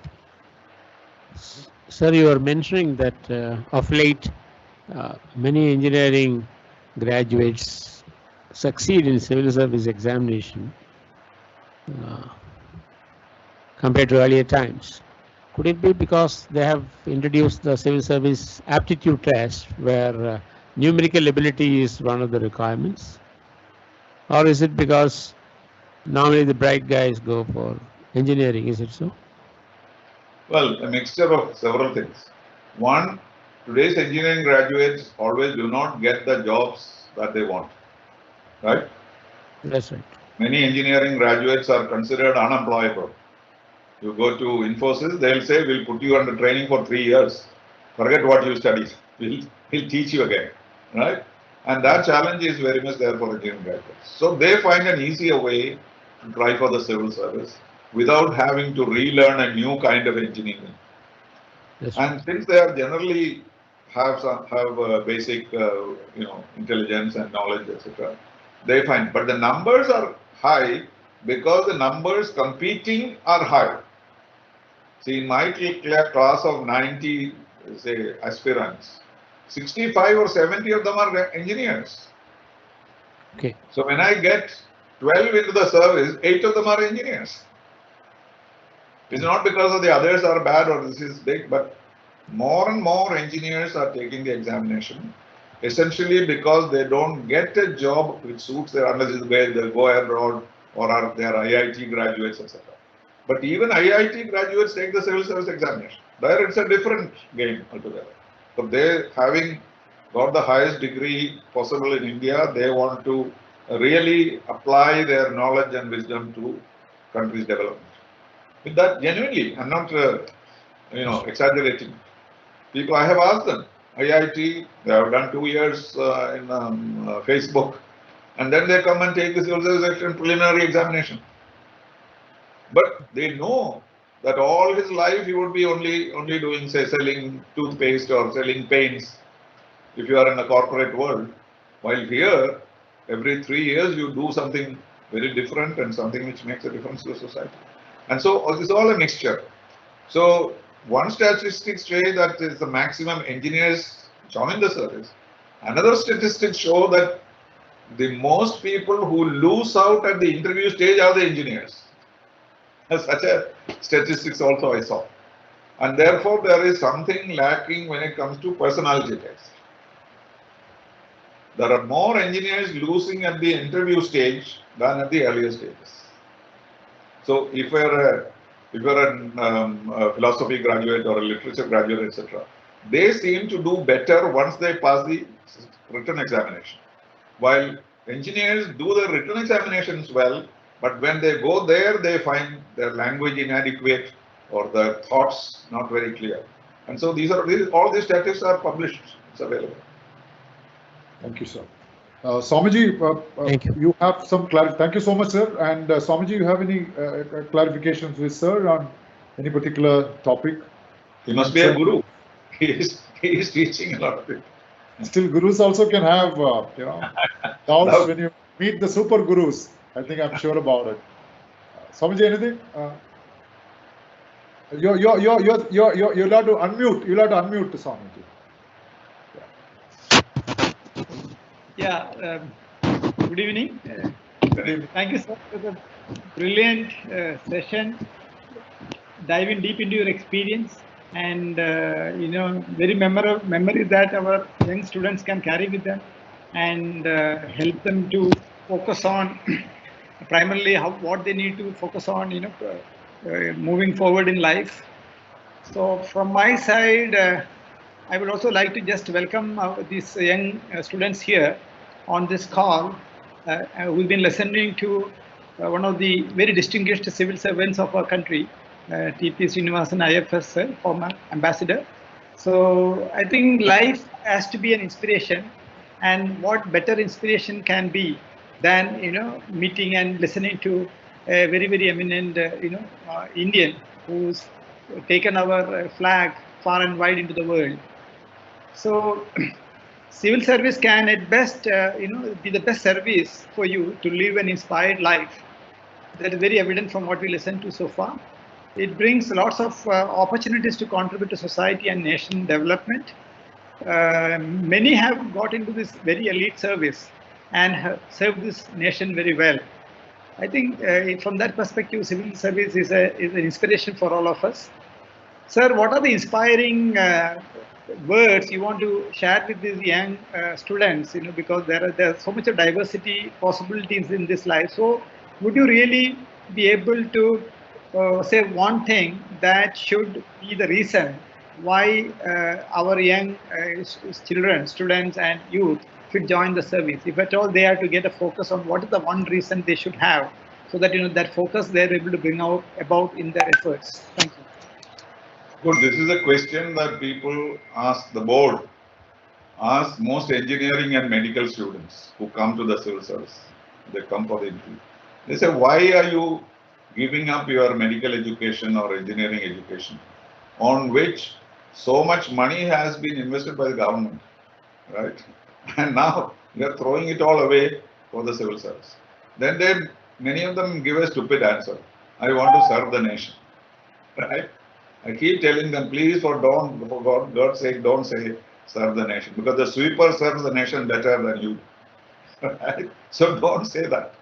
Sir, you are mentioning that of late, many engineering graduates succeed in civil service examination compared to earlier times. Could it be because they have introduced the civil service aptitude test where numerical ability is one of the requirements? Or is it because normally the bright guys go for engineering? Is it so? Well, a mixture of several things. One, today's engineering graduates always do not get the jobs that they want, right? That's right. Many engineering graduates are considered unemployable. You go to Infosys, they'll say, we'll put you under training for 3 years. Forget what you studied. We'll teach you again, right? And that challenge is very much there for engineering graduates. So they find an easier way to try for the civil service without having to relearn a new kind of engineering. Yes. And since they are generally have basic, intelligence and knowledge, etc., they find. But the numbers are high because the numbers competing are high. See, in my class of 90, say, aspirants, 65 or 70 of them are engineers. Okay. So when I get 12 into the service, 8 of them are engineers. It's not because of the others are bad or this is big, but more and more engineers are taking the examination, essentially because they don't get a job which suits their, unless it's where they go abroad or they are IIT graduates, etc. But even IIT graduates take the civil service examination. There it's a different game altogether. So they, having got the highest degree possible in India, they want to really apply their knowledge and wisdom to country's development. With that, genuinely, I'm not, exaggerating. People, I have asked them, IIT, they have done 2 years in Facebook, and then they come and take the civil service preliminary examination. But they know that all his life he would be only doing, say, selling toothpaste or selling paints if you are in the corporate world. While here, every 3 years you do something very different and something which makes a difference to society. And so it's all a mixture. So one statistics say that is the maximum engineers join the service. Another statistics show that the most people who lose out at the interview stage are the engineers. Such a statistics also I saw. And therefore there is something lacking when it comes to personality tests. There are more engineers losing at the interview stage than at the earlier stages. So if you're a philosophy graduate or a literature graduate, etc., they seem to do better once they pass the written examination. While engineers do the written examinations well, but when they go there, they find their language inadequate or their thoughts not very clear. And so all these statistics are published. It's available. Thank you, sir. Swamiji, you have some clarity. Thank you so much, sir. And Swamiji, you have any clarifications with sir on any particular topic? He must be a guru. He is teaching a lot of people. Still, gurus also can have, doubts when you meet the super gurus. I think I'm sure about it. Swamiji, anything? You're allowed to unmute. You're allowed to unmute to Swamiji. Yeah. Good evening. Thank you, sir, for the brilliant session. Diving deep into your experience and very memorable memories that our young students can carry with them and help them to focus on primarily what they need to focus on, moving forward in life. So from my side, I would also like to just welcome these young students here on this call. We've been listening to one of the very distinguished civil servants of our country, T.P. Srinivasan IFS, former ambassador. So I think life has to be an inspiration, and what better inspiration can be than meeting and listening to a very, very eminent Indian who's taken our flag far and wide into the world. So civil service can at best be the best service for you to live an inspired life. That is very evident from what we listened to so far. It brings lots of opportunities to contribute to society and nation development. Many have got into this very elite service and have served this nation very well. I think from that perspective, civil service is an inspiration for all of us. Sir, what are the inspiring words you want to share with these young students? Because there's so much of diversity possibilities in this life. So, would you really be able to say one thing that should be the reason why our young children, students, and youth should join the service? If at all they are to get a focus on what is the one reason they should have so that that focus they're able to bring out about in their efforts. Thank you. Good. This is a question that people ask the board, ask most engineering and medical students who come to the civil service. They come for the interview. They say, why are you giving up your medical education or engineering education on which so much money has been invested by the government, right? And now you are throwing it all away for the civil service. Then many of them give a stupid answer. I want to serve the nation, right? I keep telling them, please, for God's sake, don't say serve the nation, because the sweeper serves the nation better than you, right? So don't say that.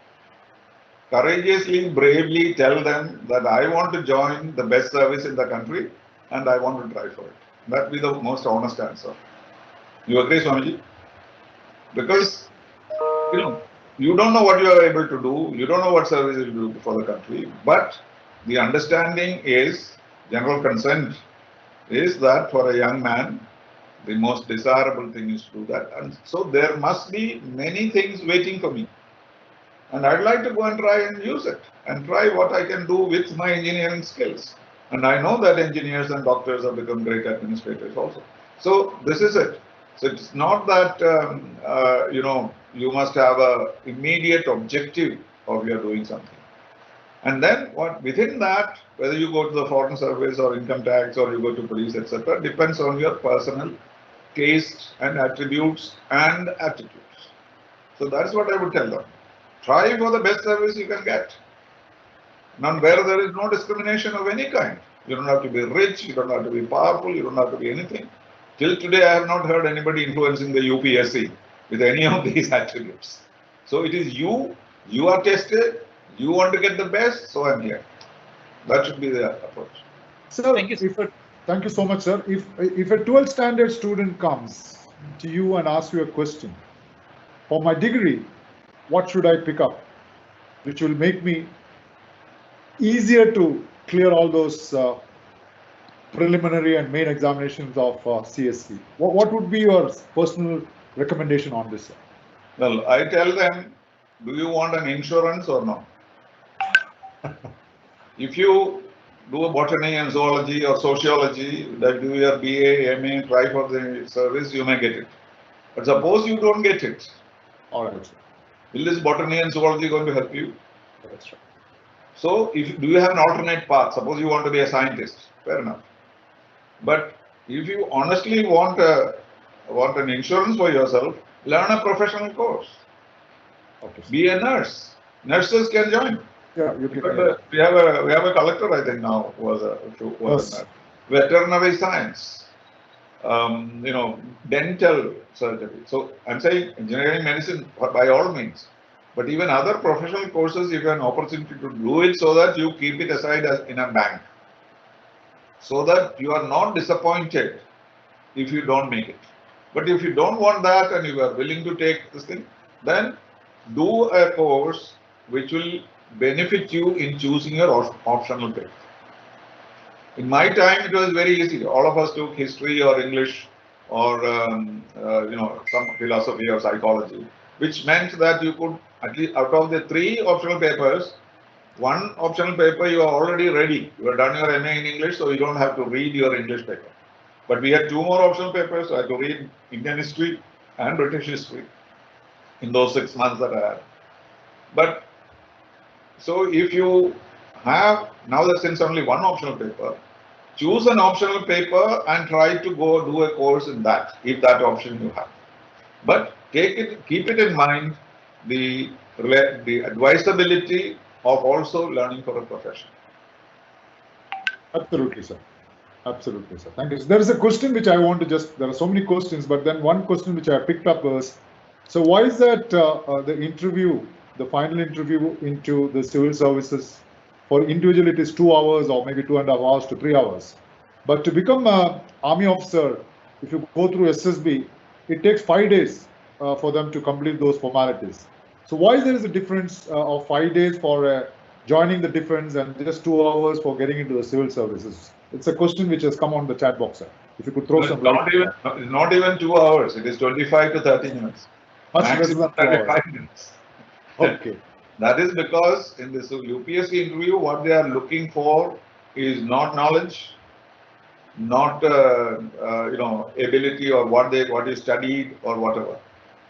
Courageously, bravely tell them that I want to join the best service in the country and I want to try for it. That will be the most honest answer. You agree, Swamiji? Because, you don't know what you are able to do, you don't know what service you do for the country, but the understanding is, general consent is that for a young man, the most desirable thing is to do that. And so there must be many things waiting for me. And I'd like to go and try and use it and try what I can do with my engineering skills. And I know that engineers and doctors have become great administrators also. So this is it. So it's not that, you must have an immediate objective of your doing something. And then within that, whether you go to the foreign service or income tax or you go to police, etc., depends on your personal taste and attributes and attitudes. So that's what I would tell them. Try for the best service you can get. Now, where there is no discrimination of any kind. You don't have to be rich, you don't have to be powerful, you don't have to be anything. Till today, I have not heard anybody influencing the UPSC with any of these attributes. So it is you are tested, you want to get the best, so I'm here. That should be the approach. Sir, Thank you. Thank you so much, sir. If a 12th standard student comes to you and asks you a question, for my degree, what should I pick up, which will make me easier to clear all those preliminary and main examinations of CSC? What would be your personal recommendation on this, sir? Well, I tell them, do you want an insurance or no? If you do a botany and zoology or sociology, that do your BA, MA, try for the service, you may get it. But suppose you don't get it. All right, sir. Will this botany and zoology going to help you? That's right. So, do you have an alternate path? Suppose you want to be a scientist, fair enough. But if you honestly want an insurance for yourself, learn a professional course. Okay, Be a nurse. Nurses can join. yeah, you can. We have a collector, I think now, who was a nurse. Veterinary science, dental surgery. So I'm saying engineering, medicine, by all means. But even other professional courses, you have an opportunity to do it so that you keep it aside as in a bank. So that you are not disappointed if you don't make it. But if you don't want that and you are willing to take this thing, then do a course which will benefit you in choosing your optional paper. In my time, it was very easy. All of us took history or English or some philosophy or psychology, which meant that you could, at least out of the 3 optional papers, 1 optional paper you are already ready. You have done your MA in English, so you don't have to read your English paper. But we had 2 more optional papers, so I had to read Indian history and British history in those 6 months that I had. But so if you have, now that since only 1 optional paper, choose an optional paper and try to go do a course in that, if that option you have. But keep it in mind, the advisability of also learning for a profession. Absolutely, sir. Absolutely, sir. Thank you. There is a question which I want to there are so many questions, but then one question which I picked up was, so why is that the final interview into the civil services, for individual it is 2 hours or maybe 2.5 hours to 3 hours. But to become an army officer, if you go through SSB, it takes 5 days for them to complete those formalities. So why there is a difference of 5 days for joining the defense and just 2 hours for getting into the civil services? It's a question which has come on the chat box, sir. If you could throw some light. Not even 2 hours. It is 25 to 30 minutes. Much less than 2 hours. 35 minutes. Okay. That is because in this UPSC interview, what they are looking for is not knowledge, not ability or what you studied or whatever.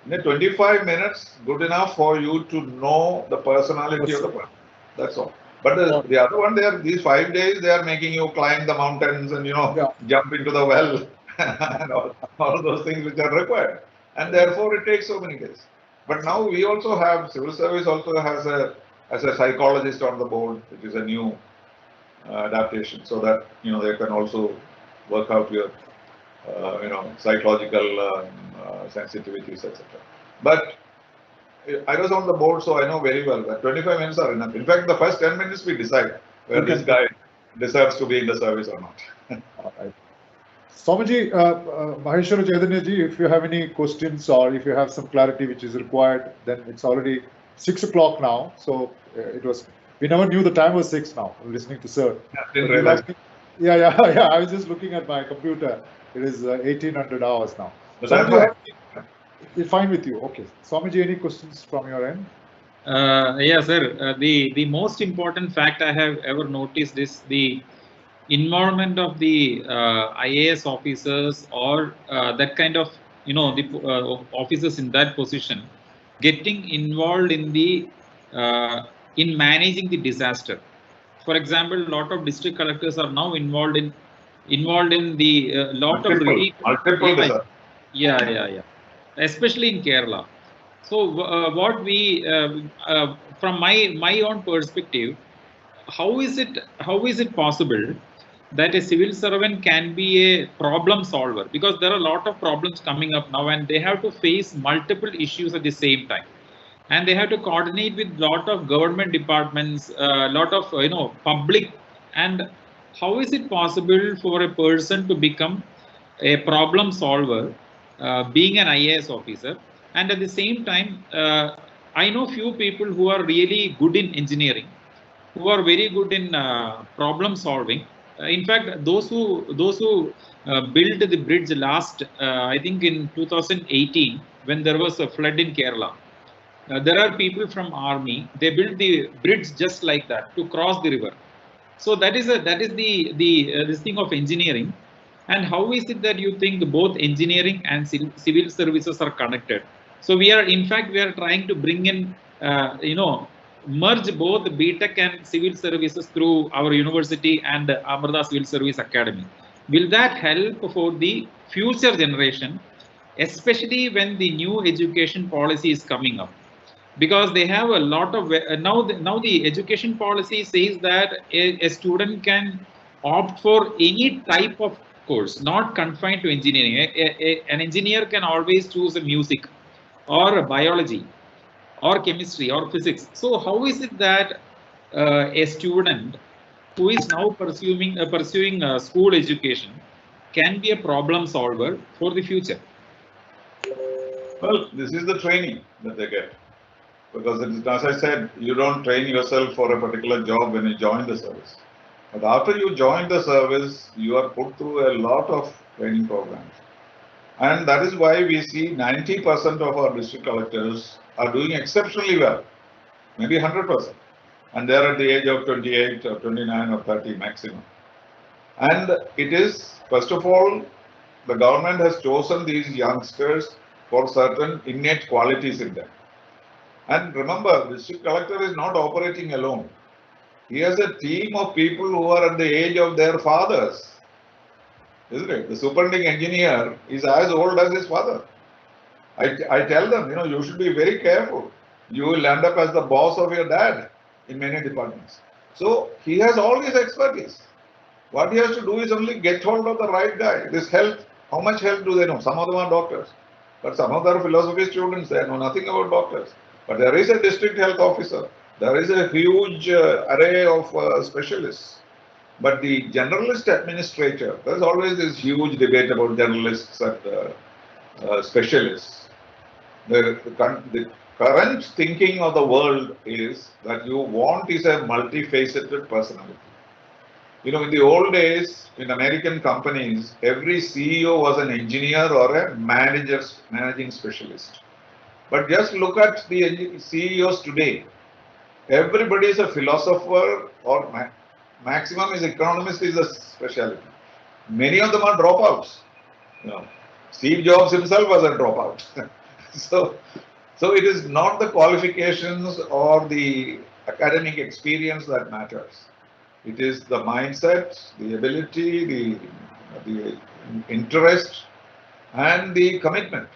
In the 25 minutes, good enough for you to know the personality of the person. That's all. But the other one, these 5 days, they are making you climb the mountains and jump into the well and all those things which are required. And therefore, it takes so many days. But now we also have, civil service also has a psychologist on the board, which is a new adaptation, so that they can also work out your psychological sensitivities, etc. But I was on the board, so I know very well that 25 minutes are enough. In fact, the first 10 minutes we decide whether this guy deserves to be in the service or not. All right. Swamiji, Maheshwara Chaitanya ji, if you have any questions or if you have some clarity which is required, then it's already 6 o'clock now. So we never knew the time was 6 now, listening to sir. Yeah. I was just looking at my computer. It is 1800 hours now. It's fine with you. Okay. Swamiji, any questions from your end? Yeah, sir. The most important fact I have ever noticed is the involvement of the IAS officers or that kind of the officers in that position getting involved in the in managing the disaster. For example, a lot of district collectors are now involved in the lot of relief. Multiple. Yeah. Especially in Kerala. So what we from my own perspective, how is it possible that a civil servant can be a problem solver? Because there are a lot of problems coming up now, and they have to face multiple issues at the same time, and they have to coordinate with lot of government departments, lot of public. And how is it possible for a person to become a problem solver, being an IAS officer? And at the same time, I know few people who are really good in engineering, who are very good in problem solving. In fact, those who built the bridge last, I think in 2018, when there was a flood in Kerala, there are people from army. They built the bridge just like that to cross the river. So that is the this thing of engineering. And how is it that you think both engineering and civil services are connected? So we are trying to bring in merge both BTech and civil services through our university and Amrita Civil Service Academy. Will that help for the future generation, especially when the new education policy is coming up? Because they have a lot of now the education policy says that a student can opt for any type of course, not confined to engineering. An engineer can always choose a music or biology or chemistry or physics. So how is it that a student who is now pursuing school education can be a problem solver for the future? Well, this is the training that they get. Because as I said, you don't train yourself for a particular job when you join the service. But after you join the service, you are put through a lot of training programs. And that is why we see 90% of our district collectors are doing exceptionally well, maybe 100%. And they are at the age of 28 or 29 or 30 maximum. And it is, first of all, the government has chosen these youngsters for certain innate qualities in them. And remember, the district collector is not operating alone. He has a team of people who are at the age of their fathers. Isn't it? The superintending engineer is as old as his father. I tell them, you should be very careful. You will end up as the boss of your dad in many departments. So he has all his expertise. What he has to do is only get hold of the right guy. This health, how much health do they know? Some of them are doctors. But some of them are philosophy students. They know nothing about doctors. But there is a district health officer. There is a huge array of specialists. But the generalist administrator, there's always this huge debate about generalists and specialists. The current thinking of the world is that you want is a multifaceted personality. In the old days, in American companies, every CEO was an engineer or a managing specialist. But just look at the CEOs today. everybody is a philosopher or maximum is economist is a specialty. Many of them are dropouts. You know, Steve Jobs himself was a dropout. So it is not the qualifications or the academic experience that matters. It is the mindset, the ability, the interest, and the commitment.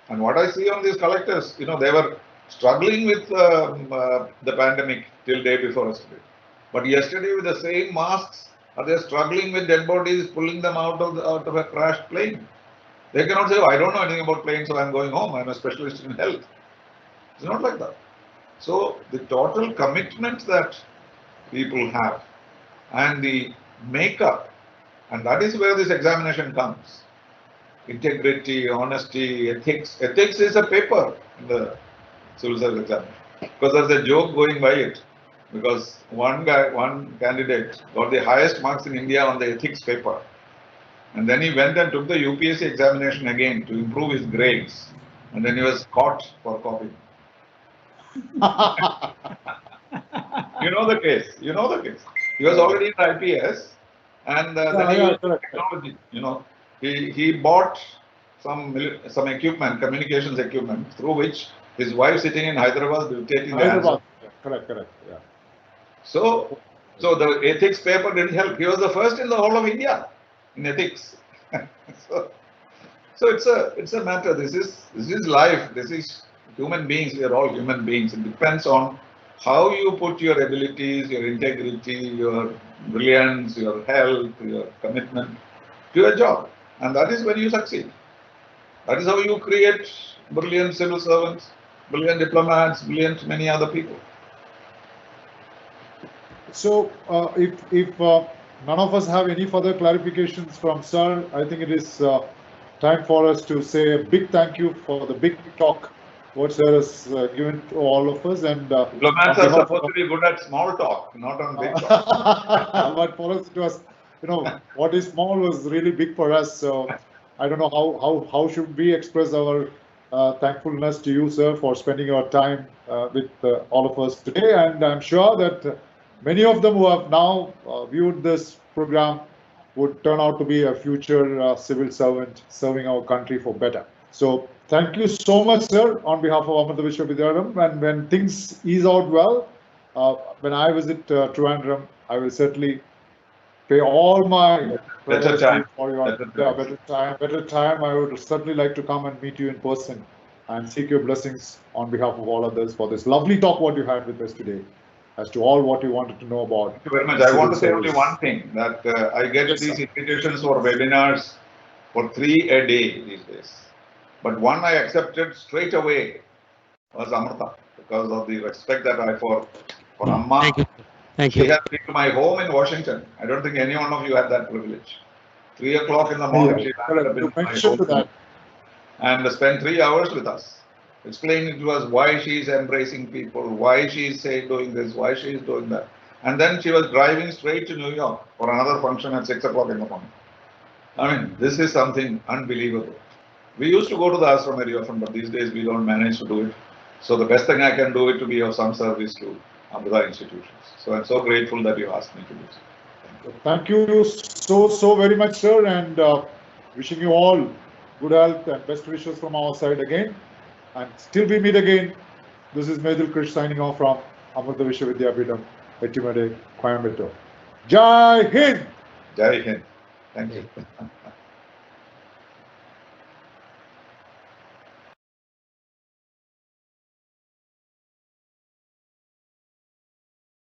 And what I see on these collectors, you know, they were struggling with the pandemic till day before yesterday. But yesterday, with the same masks, are they struggling with dead bodies, pulling them out of a crashed plane? They cannot say, oh, I don't know anything about planes, so I'm going home. I'm a specialist in health. It's not like that. So the total commitment that people have and the makeup, and that is where this examination comes. Integrity, honesty, ethics. Ethics is a paper in the civil service examination. Because there's a joke going by it. Because one candidate got the highest marks in India on the ethics paper. And then he went and took the UPSC examination again to improve his grades. And then he was caught for copying. You know the case. You know the case. He was already in IPS, and then he was technology. You know, he bought some equipment, communications equipment, through which his wife sitting in Hyderabad dictating the answer. Correct. Yeah. So the ethics paper didn't help. He was the first in the whole of India in ethics. so it's a matter. This is life. This is human beings. We are all human beings. It depends on how you put your abilities, your integrity, your brilliance, your health, your commitment to your job. And that is when you succeed. That is how you create brilliant civil servants, brilliant diplomats, brilliant many other people. So if none of us have any further clarifications from Sir, I think it is time for us to say a big thank you for the big talk what Sir has given to all of us. And diplomats are supposed to be good at small talk, not on big talk. But for us, it was, you know, what is small was really big for us. So I don't know how should we express our thankfulness to you, Sir, for spending your time with all of us today. And I'm sure that many of them who have now viewed this program would turn out to be a future civil servant serving our country for better. So thank you so much, Sir, on behalf of Amrita Vishwavidyalayam. And when things ease out well, when I visit Trivandrum, I will certainly pay all my better time for your better time. I would certainly like to come and meet you in person and seek your blessings on behalf of all others for this lovely talk what you had with us today, as to all what you wanted to know about. Thank you very much. I want to say only one thing, that I get these invitations for webinars for 3 a day these days. But one I accepted straight away was Amrita, because of the respect that I for Amma. Thank you. Thank you. She has been to my home in Washington. I don't think any one of you had that privilege. 3 o'clock in the morning, she landed up in my home and spent 3 hours with us, explaining to us why she is embracing people, why she is doing this, why she is doing that. And then she was driving straight to New York for another function at 6 o'clock in the morning. I mean, this is something unbelievable. We used to go to the ashram very often, but these days we don't manage to do it. So the best thing I can do is to be of some service to Amrita institutions. So I'm so grateful that you asked me to do so. Thank you so very much, Sir, and wishing you all good health and best wishes from our side again. And till we meet again, this is Medhul Krish signing off from Amrita Vishwavidyapeetham, Ettimade, Coimbatore. Jai Hind! Jai Hind. Thank you.